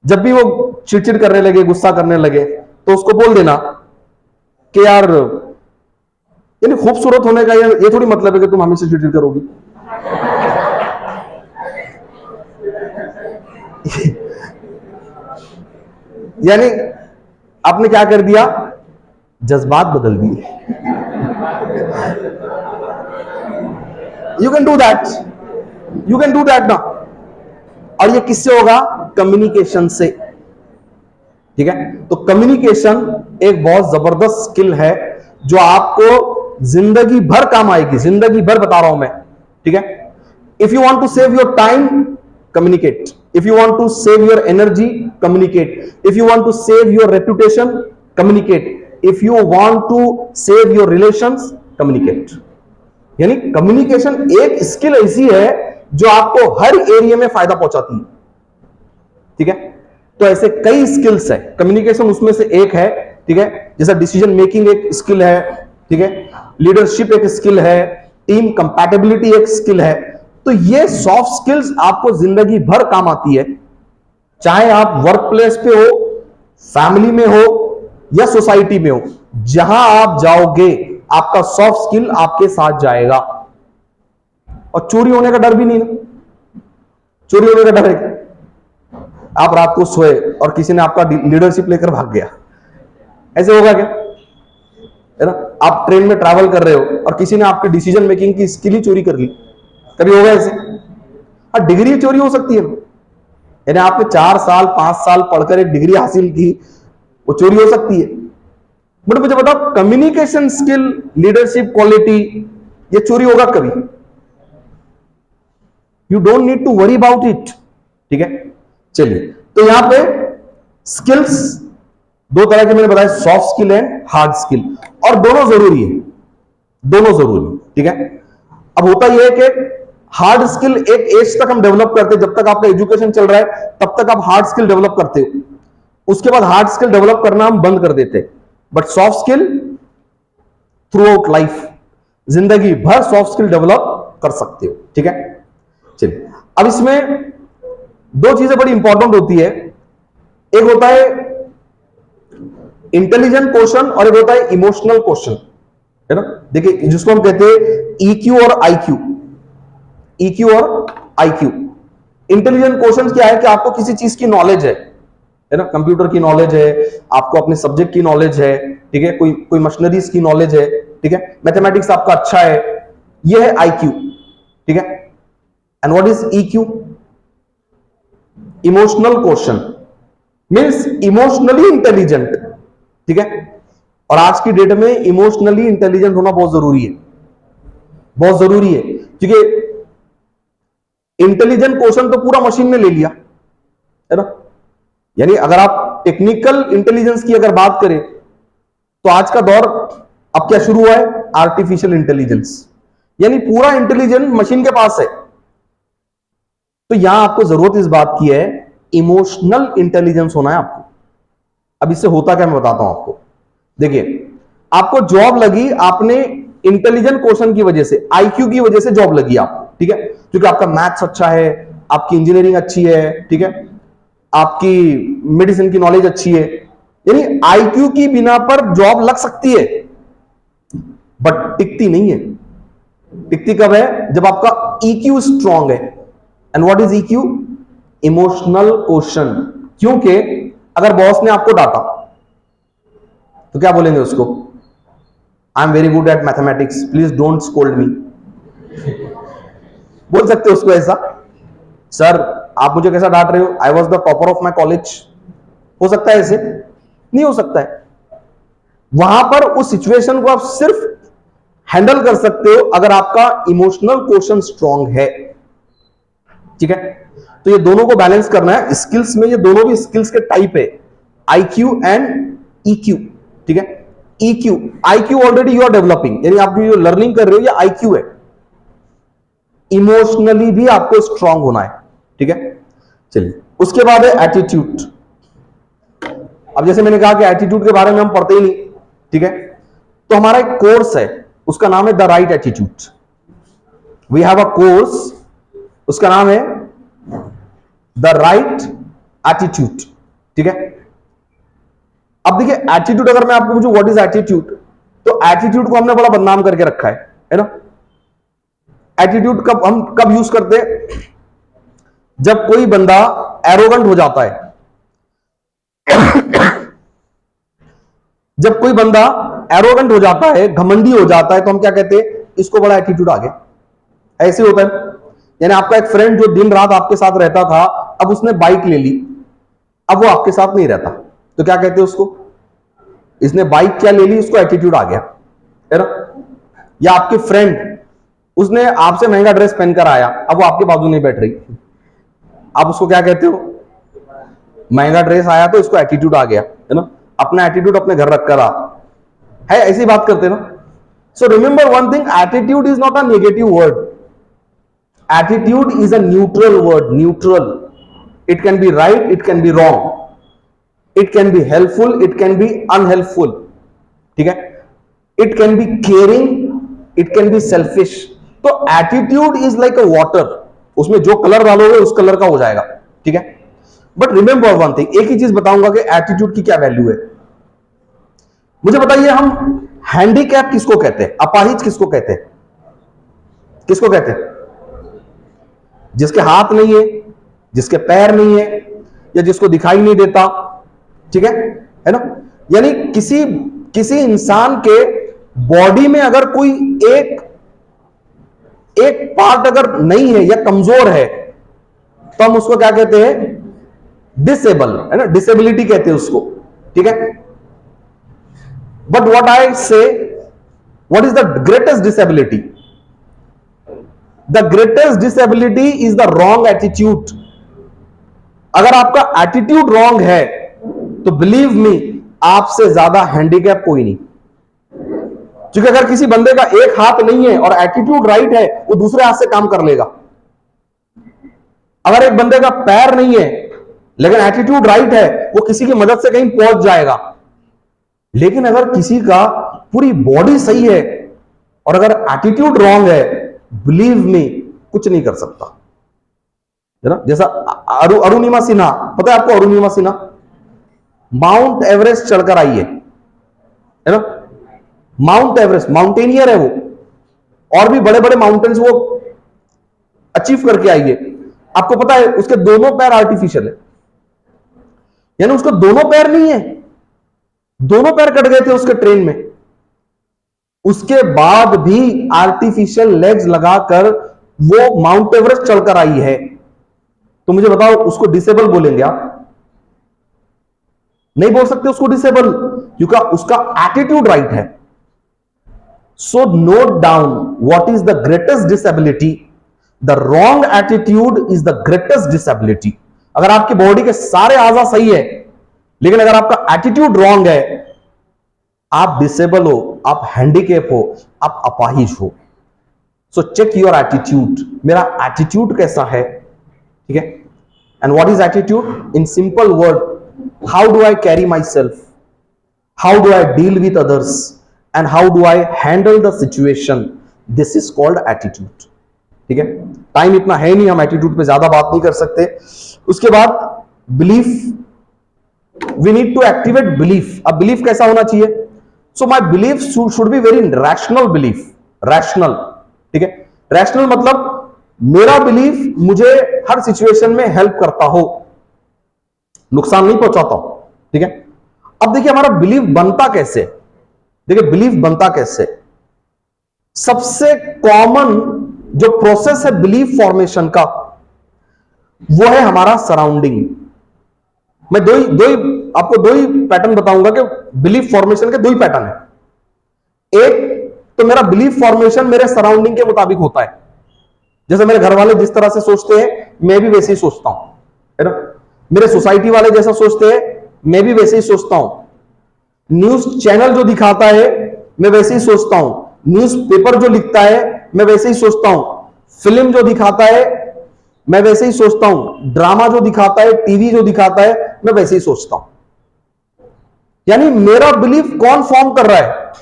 जब भी वो चिड़चिड़ करने लगे, गुस्सा करने लगे, तो उसको बोल देना कि यार, यानी खूबसूरत होने का ये थोड़ी मतलब है कि तुम हमेशा चिड़चिड़ करोगी। यानी आपने क्या कर दिया? जज्बात बदल दिए। You can do that, you can do that ना। और ये किससे होगा? कम्युनिकेशन से, ठीक है। तो कम्युनिकेशन एक बहुत जबरदस्त स्किल है जो आपको जिंदगी भर काम आएगी, जिंदगी भर बता रहा हूं मैं, ठीक है। If you want to save your time, communicate. If you want to save your energy, communicate. If you want to save your reputation, communicate. If you want to save your relations, communicate. यानी communication एक skill ऐसी है जो आपको हर area में फायदा पहुंचाती है, ठीक है। तो ऐसे कई स्किल्स है, कम्युनिकेशन उसमें से एक है, ठीक है। जैसा डिसीजन मेकिंग एक स्किल है, ठीक है। लीडरशिप एक स्किल है, टीम कंपैटिबिलिटी एक स्किल है। तो ये सॉफ्ट स्किल्स आपको जिंदगी भर काम आती है, चाहे आप वर्क प्लेस पे हो, फैमिली में हो या सोसाइटी में हो। जहां आप जाओगे आपका सॉफ्ट स्किल आपके साथ जाएगा। और चोरी होने का डर भी नहीं ना। चोरी होने का डर है, आप रात को सोए और किसी ने आपका लीडरशिप लेकर भाग गया, ऐसे होगा क्या? है ना। आप ट्रेन में ट्रैवल कर रहे हो और किसी ने आपकी डिसीजन मेकिंग की स्किल ही चोरी कर ली, कभी होगा ऐसे? हाँ, डिग्री चोरी हो सकती है ना। यानी आपने 4 साल 5 साल पढ़कर एक डिग्री हासिल की, वो चोरी हो सकती है। बट मुझे बताओ, कम्युनिकेशन स्किल, लीडरशिप क्वालिटी, ये चोरी होगा कभी? You don't need to worry about it, ठीक है। चलिए, तो यहां पे स्किल्स दो तरह के मैंने बताया, soft skill and hard skill, और दोनों जरूरी है, दोनों जरूरी, ठीक है। अब होता यह है कि हार्ड स्किल एक एज तक हम डेवलप करते हैं, जब तक आपका एजुकेशन चल रहा है तब तक आप हार्ड स्किल डेवलप करते हो, उसके बाद हार्ड स्किल डेवलप करना हम बंद कर देते हैं। But soft skill through out life, जिंदगी भर सॉफ्ट स्किल डेवलप कर सकते हो, ठीक है। चलिए, अब इसमें दो चीजें बड़ी इंपॉर्टेंट होती है, एक होता है इंटेलिजेंट क्वेश्चन और एक होता है इमोशनल क्वेश्चन, है ना। देखिए, जिसको हम कहते हैं ईक्यू और आईक्यू, ईक्यू और आईक्यू। इंटेलिजेंट क्वेश्चन क्या है कि आपको किसी चीज की नॉलेज है ना, कंप्यूटर की नॉलेज है, आपको अपने सब्जेक्ट की नॉलेज है, ठीक है, कोई मशीनरीज की नॉलेज है, ठीक है, मैथमेटिक्स आपका अच्छा है, यह है आईक्यू, ठीक है। And what is EQ? Emotional question means emotionally intelligent, ठीक है। और आज की डेट में इमोशनली इंटेलिजेंट होना बहुत जरूरी है, बहुत जरूरी है, क्योंकि इंटेलिजेंट क्वेश्चन तो पूरा मशीन ने ले लिया, है ना। यानी अगर आप टेक्निकल इंटेलिजेंस की अगर बात करें तो आज का दौर अब क्या शुरू हुआ है? आर्टिफिशियल इंटेलिजेंस, यानी पूरा इंटेलिजेंस मशीन के पास है। तो यहां आपको जरूरत इस बात की है, इमोशनल इंटेलिजेंस होना है आपको। अब इससे होता क्या मैं बताता हूं आपको। देखिए, आपको जॉब लगी, आपने इंटेलिजेंट क्वेश्चन की वजह से, आईक्यू की वजह से जॉब लगी आपको, ठीक है, क्योंकि आपका मैथ्स अच्छा है, आपकी इंजीनियरिंग अच्छी है, ठीक है, आपकी मेडिसिन की नॉलेज अच्छी है, यानी आईक्यू की बिना पर जॉब लग सकती है, बट टिकती नहीं है। टिकती कब है? जब आपका ईक्यू स्ट्रांग है। And what is EQ? Emotional question. क्योंकि अगर बॉस ने आपको डांटा तो क्या बोलेंगे उसको? I am very good at mathematics, please don't scold मी। बोल सकते हो उसको ऐसा? सर, आप मुझे कैसा डांट रहे हो? I was the topper of my college. हो सकता है ऐसे? नहीं हो सकता है। वहां पर उस सिचुएशन को आप सिर्फ हैंडल कर सकते हो अगर आपका इमोशनल क्वेश्चन स्ट्रांग है। ठीक है, तो ये दोनों को बैलेंस करना है स्किल्स में। ये दोनों भी स्किल्स के टाइप है, IQ एंड EQ। ठीक है, EQ, IQ already you are developing, यानी आप जो लर्निंग कर रहे हो ये IQ है। इमोशनली भी आपको स्ट्रांग होना है। ठीक है, चलिए उसके बाद है एटीट्यूड। अब जैसे मैंने कहा कि एटीट्यूड के बारे में हम पढ़ते ही नहीं। ठीक है, तो हमारा एक कोर्स है, उसका नाम है the right attitude. We have a course, उसका नाम है द राइट एटीट्यूड। ठीक है, अब देखिए एटीट्यूड, अगर मैं आपको पूछूं व्हाट इज एटीट्यूड, तो एटीट्यूड को हमने बड़ा बदनाम करके रखा है ना। एटीट्यूड कब हम कब यूज करते हैं, जब कोई बंदा एरोगेंट हो जाता है। जब कोई बंदा एरोगेंट हो जाता है, घमंडी हो जाता है, तो हम क्या कहते हैं, इसको बड़ा एटीट्यूड आ गया। ऐसे होता है, यानी आपका एक फ्रेंड जो दिन रात आपके साथ रहता था, अब उसने बाइक ले ली, अब वो आपके साथ नहीं रहता, तो क्या कहते हैं उसको, इसने बाइक क्या ले ली, उसको एटीट्यूड आ गया, है ना। या आपके फ्रेंड, उसने आपसे महंगा ड्रेस पहनकर आया, अब वो आपके बाजू नहीं बैठ रही, आप उसको क्या कहते हो, महंगा ड्रेस आया तो इसको एटीट्यूड आ गया, है ना। अपना एटीट्यूड अपने घर रखकर आ है, ऐसी बात करते ना। So remember one thing, attitude is not a negative word, attitude is a neutral word, neutral. It can be right, it can be wrong, it can be helpful, it can be unhelpful. ठीक है, it can be caring, it can be selfish. तो attitude is like a water, उसमें जो colour डालोगे उस colour का हो जाएगा। ठीक है, बट रिमेंबर वन थिंग, एक ही चीज बताऊंगा कि एटीट्यूड की क्या वैल्यू है। मुझे बताइए, हम हैंडीकैप किसको कहते हैं, अपाहिज किसको कहते हैं, किसको कहते हैं, जिसके हाथ नहीं है, जिसके पैर नहीं है, या जिसको दिखाई नहीं देता। ठीक है ना। यानी किसी इंसान के बॉडी में अगर कोई एक पार्ट अगर नहीं है या कमजोर है, तो हम उसको क्या कहते हैं, डिसेबल, है ना, डिसेबिलिटी कहते हैं उसको। ठीक है, बट व्हाट आई से, what is the greatest disability, the greatest disability is the wrong attitude. अगर आपका एटीट्यूड रॉन्ग है, तो बिलीव मी, आपसे ज्यादा हैंडीकैप कोई नहीं। क्योंकि अगर किसी बंदे का एक हाथ नहीं है और एटीट्यूड राइट है, वो दूसरे हाथ से काम कर लेगा। अगर एक बंदे का पैर नहीं है लेकिन एटीट्यूड राइट है, वो किसी की मदद से कहीं पहुंच जाएगा। लेकिन अगर किसी का पूरी बॉडी सही है और अगर एटीट्यूड रॉन्ग है, बिलीव मी, कुछ नहीं कर सकता, है ना। जैसा अरुणिमा सिन्हा, पता है आपको अरुणिमा सिन्हा, माउंट एवरेस्ट चढ़कर आई है ना। माउंट एवरेस्ट, माउंटेनियर है वो, और भी बड़े बड़े माउंटेन्स वो अचीव करके आई है। आपको पता है उसके दोनों पैर आर्टिफिशियल है, यानी उसको दोनों पैर नहीं है, दोनों पैर कट गए थे उसके ट्रेन में, उसके बाद भी आर्टिफिशियल लेग्स लगाकर वो माउंट एवरेस्ट चढ़कर आई है। तो मुझे बताओ, उसको डिसेबल बोलेंगे आप? नहीं बोल सकते उसको डिसेबल, क्योंकि उसका एटीट्यूड राइट है। So note down what is the greatest disability, the wrong attitude is the greatest disability. अगर आपकी बॉडी के सारे आज़ा सही है, लेकिन अगर आपका एटीट्यूड रॉन्ग है, आप डिसेबल हो, आप हैंडीकैप हो, आप अपाहिज हो। सो चेक योर एटीट्यूड, मेरा एटीट्यूड कैसा है। ठीक है, and what is attitude in simple word, how do I carry my self, how do I deal with others, and how do I handle the situation, this is called attitude. ठीक है, time इतना है नहीं, हम attitude पे ज्यादा बात नहीं कर सकते। उसके बाद belief, we need to activate belief. अब बिलीफ कैसा होना चाहिए, so my belief should be very rational belief, rational. ठीक है, रैशनल मतलब मेरा बिलीफ मुझे हर सिचुएशन में हेल्प करता हो, नुकसान नहीं पहुंचाता हो। ठीक है, अब देखिए हमारा बिलीफ बनता कैसे, देखिए बिलीफ बनता कैसे। सबसे कॉमन जो प्रोसेस है बिलीफ फॉर्मेशन का, वो है हमारा सराउंडिंग। मैं आपको दो ही पैटर्न बताऊंगा कि बिलीफ फॉर्मेशन के दो ही पैटर्न है। एक तो मेरा बिलीफ फॉर्मेशन मेरे सराउंडिंग के मुताबिक होता है, जैसे मेरे घर वाले जिस तरह से सोचते हैं मैं भी वैसे ही सोचता हूं, है ना। मेरे सोसाइटी वाले जैसा सोचते हैं मैं भी वैसे ही सोचता हूं। न्यूज चैनल जो दिखाता है मैं वैसे ही सोचता हूं। न्यूज पेपर जो लिखता है मैं वैसे ही सोचता हूं। फिल्म जो दिखाता है मैं वैसे ही सोचता हूं। ड्रामा जो दिखाता है, टीवी जो दिखाता है, मैं वैसे ही सोचता हूं। यानी मेरा बिलीफ कौन फॉर्म कर रहा है?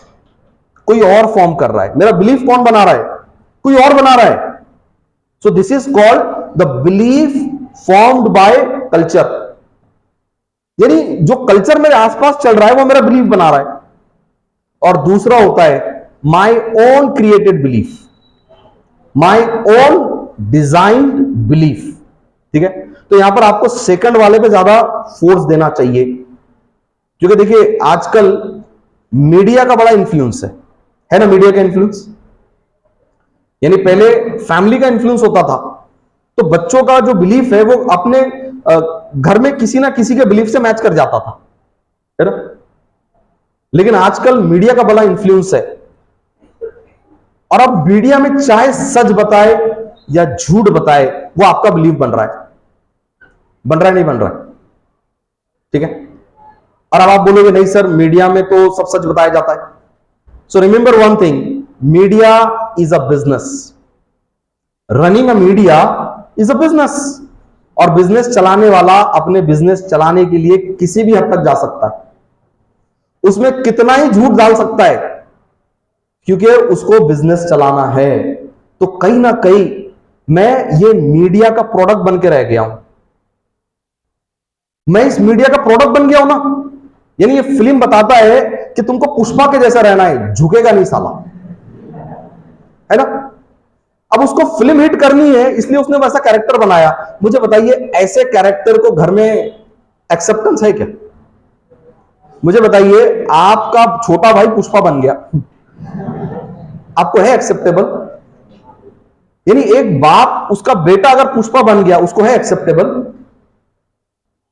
कोई और फॉर्म कर रहा है। मेरा बिलीफ कौन बना रहा है? कोई और बना रहा है। So this is called the belief formed by culture. यानी जो कल्चर मेरे आसपास चल रहा है वो मेरा बिलीफ बना रहा है। और दूसरा होता है my own created belief, my own designed belief. ठीक है, तो यहां पर आपको सेकंड वाले पे ज्यादा फोर्स देना चाहिए, क्योंकि देखिए आजकल मीडिया का बड़ा इन्फ्लुएंस है ना। मीडिया का इन्फ्लुएंस यानी पहले फैमिली का इन्फ्लुएंस होता था, तो बच्चों का जो बिलीफ है वो अपने घर में किसी ना किसी के बिलीफ से मैच कर जाता था, है ना। लेकिन आजकल मीडिया का बड़ा इन्फ्लुएंस है, और अब मीडिया में चाहे सच बताए या झूठ बताए वो आपका बिलीफ बन रहा है। बन रहा है नहीं बन रहा है? ठीक है। और अब आप बोलोगे नहीं सर मीडिया में तो सब सच बताया जाता है। सो remember one thing, media is a business. Running a media is a business. और बिजनेस चलाने वाला अपने बिजनेस चलाने के लिए किसी भी हद तक जा सकता है, उसमें कितना ही झूठ डाल सकता है, क्योंकि उसको बिजनेस चलाना है। तो कहीं ना कहीं मैं ये मीडिया का प्रोडक्ट बन के रह गया हूं। मैं इस मीडिया का प्रोडक्ट बन गया हूं ना। यानी ये फिल्म बताता है कि तुमको पुष्पा के जैसा रहना है, झुकेगा नहीं साला, है ना। अब उसको फिल्म हिट करनी है इसलिए उसने वैसा कैरेक्टर बनाया। मुझे बताइए ऐसे कैरेक्टर को घर में एक्सेप्टेंस है क्या? मुझे बताइए आपका छोटा भाई पुष्पा बन गया, आपको है एक्सेप्टेबल? यानी एक बाप उसका बेटा अगर पुष्पा बन गया उसको है एक्सेप्टेबल?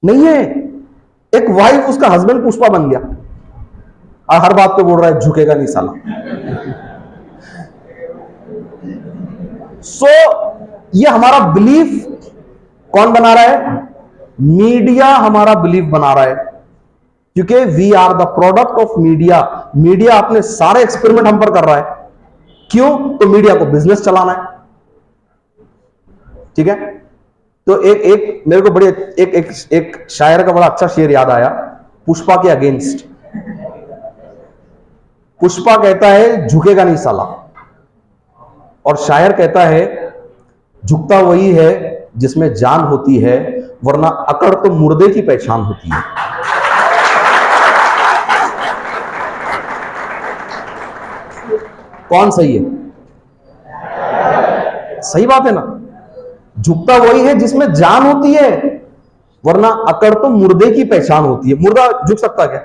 नहीं है। एक वाइफ उसका हस्बैंड पुष्पा बन गया और हर बात पे बोल रहा है झुकेगा नहीं साला। सो ये हमारा बिलीफ कौन बना रहा है? मीडिया हमारा बिलीफ बना रहा है, क्योंकि we are the product of media. Media अपने सारे एक्सपेरिमेंट हम पर कर रहा है। क्यों? तो मीडिया को बिजनेस चलाना है। ठीक है। तो एक मेरे को बड़े एक शायर का बड़ा अच्छा शेर याद आया पुष्पा के अगेंस्ट। पुष्पा कहता है झुकेगा नहीं साला, और शायर कहता है झुकता वही है जिसमें जान होती है, वरना अकड़ तो मुर्दे की पहचान होती है। कौन सही है? सही बात है ना। झुकता वही है जिसमें जान होती है, वरना अकड़ तो मुर्दे की पहचान होती है। मुर्दा झुक सकता क्या?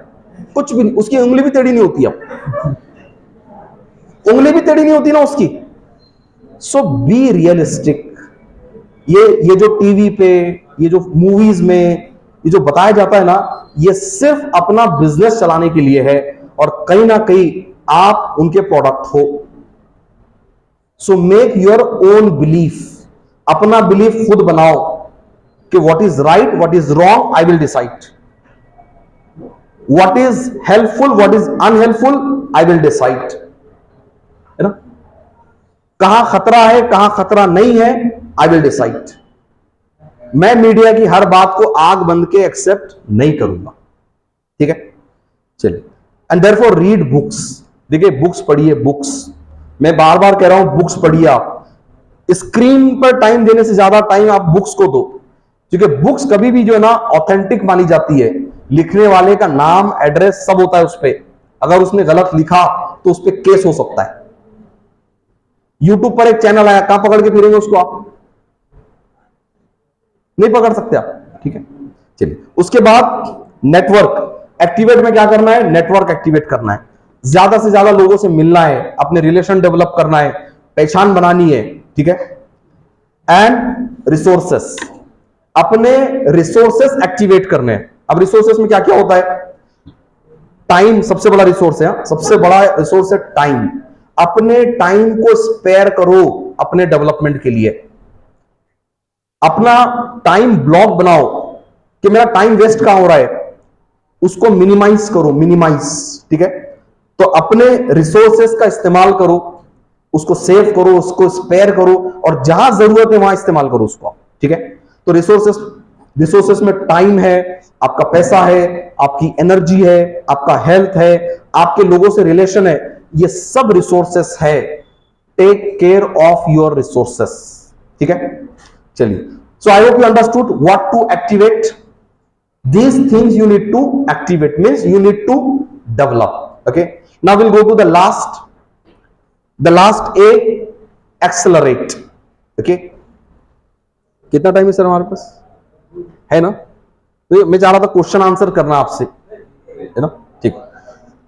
कुछ भी नहीं, उसकी उंगली भी टेढ़ी नहीं होती। अब उंगली भी टेढ़ी नहीं होती ना उसकी। सो बी रियलिस्टिक। ये जो टीवी पे, ये जो मूवीज में ये जो बताया जाता है ना, ये सिर्फ अपना बिजनेस चलाने के लिए है, और कहीं ना कहीं आप उनके प्रोडक्ट हो। So make your own belief. अपना बिलीफ खुद बनाओ कि what is right, what is wrong, I will decide. What is helpful, what is unhelpful, I will decide. है ना। कहां खतरा है, कहां खतरा नहीं है, आई विल डिसाइड। मैं मीडिया की हर बात को आग बंद के एक्सेप्ट नहीं करूंगा। ठीक है, चलिए। And therefore read books. देखिए बुक्स पढ़िए, बुक्स। मैं बार बार कह रहा हूं बुक्स पढ़िए। आप स्क्रीन पर टाइम देने से ज्यादा टाइम आप बुक्स को दो, क्योंकि बुक्स कभी भी जो है ना ऑथेंटिक मानी जाती है। लिखने वाले का नाम, एड्रेस सब होता है उस पर। अगर उसने गलत लिखा तो उस पर केस हो सकता है। यूट्यूब पर एक चैनल आया, कहां पकड़ के फिरेंगे उसको? आप नहीं पकड़ सकते आप। ठीक है, चलिए। उसके बाद नेटवर्क एक्टिवेट में क्या करना है? नेटवर्क एक्टिवेट करना है। ज्यादा से ज्यादा लोगों से मिलना है, अपने रिलेशन डेवलप करना है, पहचान बनानी है। ठीक है। एंड रिसोर्सेस, अपने रिसोर्सेस एक्टिवेट करने हैं। अब रिसोर्सेस में क्या क्या होता है? टाइम सबसे बड़ा रिसोर्स है, सबसे बड़ा रिसोर्स है टाइम। अपने टाइम को स्पेयर करो अपने डेवलपमेंट के लिए। अपना टाइम ब्लॉक बनाओ कि मेरा टाइम वेस्ट कहां हो रहा है, उसको मिनिमाइज करो, मिनिमाइज, ठीक है। तो अपने रिसोर्सेस का इस्तेमाल करो, उसको सेव करो, उसको स्पेयर करो, और जहां जरूरत है वहां इस्तेमाल करो उसको, ठीक है। तो रिसोर्सेस में टाइम है, आपका पैसा है, आपकी एनर्जी है, आपका हेल्थ है, आपके लोगों से रिलेशन है, ये सब रिसोर्सेस है। Take care of your resources, ठीक है। चलिए, so I hope you understood what to activate. These things you need to activate, means you need to develop. Okay, now we'll go to the last A, accelerate. Okay, कितना time है sir हमारे पास, है ना? तो मैं चाह रहा था क्वेश्चन आंसर करना आपसे, है ना? ठीक,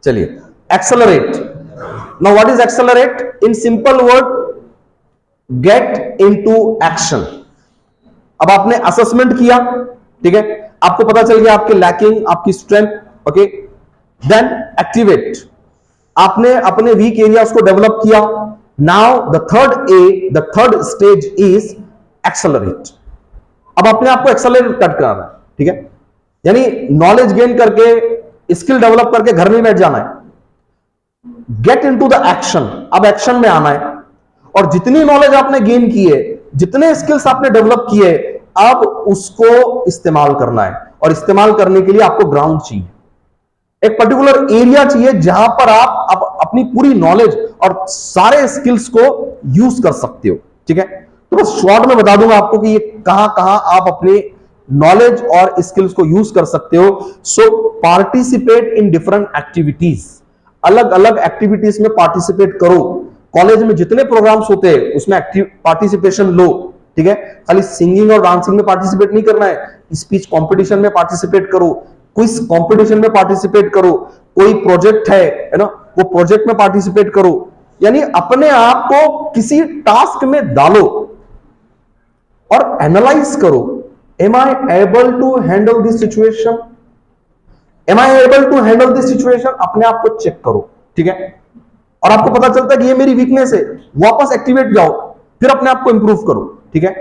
चलिए, accelerate. Now what is accelerate? In simple word, get into action. अब आपने असेसमेंट किया, ठीक है, आपको पता चल गया आपके लैकिंग, आपकी स्ट्रेंथ, ओके, देन एक्टिवेट। आपने अपने वीक एरियाज को डेवलप किया। Now the third stage is accelerate. अब अपने आप को एक्सेलरेट करना है, ठीक है, यानी नॉलेज गेन करके, स्किल डेवलप करके घर में बैठ जाना है। गेट इनटू द एक्शन, अब एक्शन में आना है, और जितनी नॉलेज आपने गेन की है, जितने स्किल्स आपने डेवलप किए, अब उसको इस्तेमाल करना है, और इस्तेमाल करने के लिए आपको ग्राउंड चाहिए, एक पर्टिकुलर एरिया चाहिए जहां पर आप अपनी पूरी नॉलेज और सारे स्किल्स को यूज कर सकते हो, ठीक है। तो बस शॉर्ट में बता दूंगा आपको कि ये कहां कहां आप अपने नॉलेज और स्किल्स को यूज कर सकते हो। सो पार्टिसिपेट इन डिफरेंट एक्टिविटीज, अलग अलग एक्टिविटीज में पार्टिसिपेट करो। कॉलेज में जितने प्रोग्राम्स होते हैं उसमें पार्टिसिपेशन लो, ठीक है। खाली सिंगिंग और डांसिंग में पार्टिसिपेट नहीं करना है, स्पीच कंपटीशन में पार्टिसिपेट करो, क्विज कंपटीशन में पार्टिसिपेट करो, कोई प्रोजेक्ट है ना, वो प्रोजेक्ट में पार्टिसिपेट करो। यानी अपने आप को किसी टास्क में डालो और एनालाइज करो, am I able to handle this situation, am I able to handle this situation, अपने आप को चेक करो, ठीक है। और आपको पता चलता है कि ये मेरी वीकनेस है, वापस एक्टिवेट जाओ, फिर अपने आप को इंप्रूव करो, ठीक है।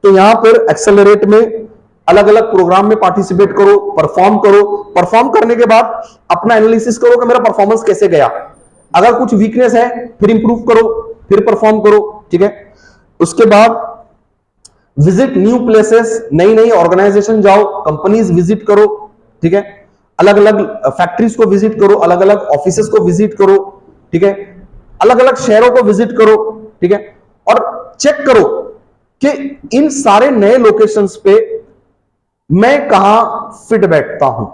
तो यहां पर एक्सेलरेट में अलग अलग प्रोग्राम में पार्टिसिपेट करो, परफॉर्म करो, परफॉर्म करने के बाद अपना एनालिसिस करो कि मेरा परफॉर्मेंस कैसे गया। अगर कुछ वीकनेस है फिर इंप्रूव करो, फिर परफॉर्म करो, ठीक है। उसके बाद विजिट न्यू प्लेसेस, नई नई ऑर्गेनाइजेशन जाओ, कंपनीज विजिट करो, ठीक है। अलग अलग फैक्ट्रीज को विजिट करो, अलग अलग ऑफिसेस को विजिट करो, ठीक है। अलग अलग शहरों को विजिट करो, ठीक है। और चेक करो कि इन सारे नए लोकेशंस पे मैं कहां फिट बैठता हूं,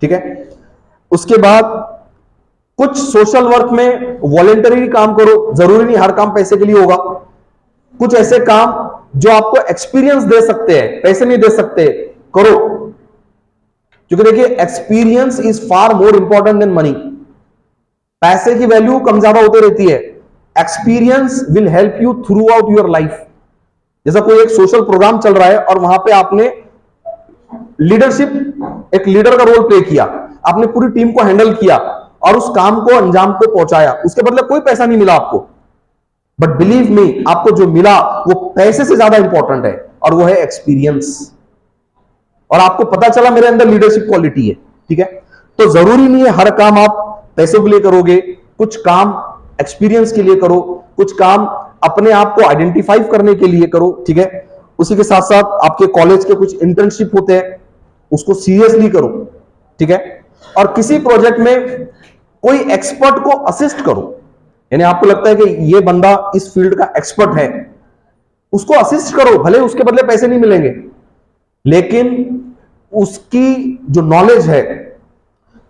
ठीक है। उसके बाद कुछ सोशल वर्क में वॉलेंटरी काम करो, जरूरी नहीं हर काम पैसे के लिए होगा। कुछ ऐसे काम जो आपको एक्सपीरियंस दे सकते हैं, पैसे नहीं दे सकते, करो, क्योंकि देखिए experience is far more important than money. पैसे की वैल्यू कम ज्यादा होती रहती है, experience will help you throughout your life. जैसा कोई एक सोशल प्रोग्राम चल रहा है और वहां पे आपने लीडरशिप, एक लीडर का रोल प्ले किया, आपने पूरी टीम को हैंडल किया और उस काम को अंजाम को पहुंचाया, उसके बदले कोई पैसा नहीं मिला आपको, बट बिलीव मी आपको जो मिला वो पैसे से ज्यादा इंपॉर्टेंट है, और वो है एक्सपीरियंस। और आपको पता चला मेरे अंदर लीडरशिप क्वालिटी है, ठीक है। तो जरूरी नहीं है हर काम आप पैसों के लिए करोगे, कुछ काम एक्सपीरियंस के लिए करो, कुछ काम अपने आप को आइडेंटिफाई करने के लिए करो, ठीक है। उसी के साथ साथ आपके कॉलेज के कुछ इंटर्नशिप होते हैं, उसको सीरियसली करो, ठीक है। और किसी प्रोजेक्ट में कोई एक्सपर्ट को असिस्ट करो, यानी आपको लगता है कि ये बंदा इस फील्ड का एक्सपर्ट है, उसको असिस्ट करो, भले उसके बदले पैसे नहीं मिलेंगे, लेकिन उसकी जो नॉलेज है,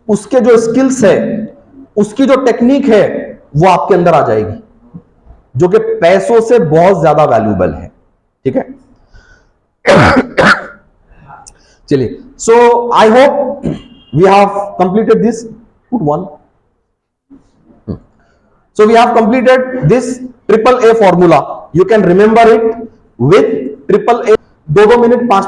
उसके जो स्किल्स है, उसकी जो टेक्निक है, वो आपके अंदर आ जाएगी, जो कि पैसों से बहुत ज्यादा वैल्यूएबल है, ठीक है। चलिए, so I hope we have completed this good one. So we have completed this triple A formula. You can remember it with triple A. 2-2 minute 5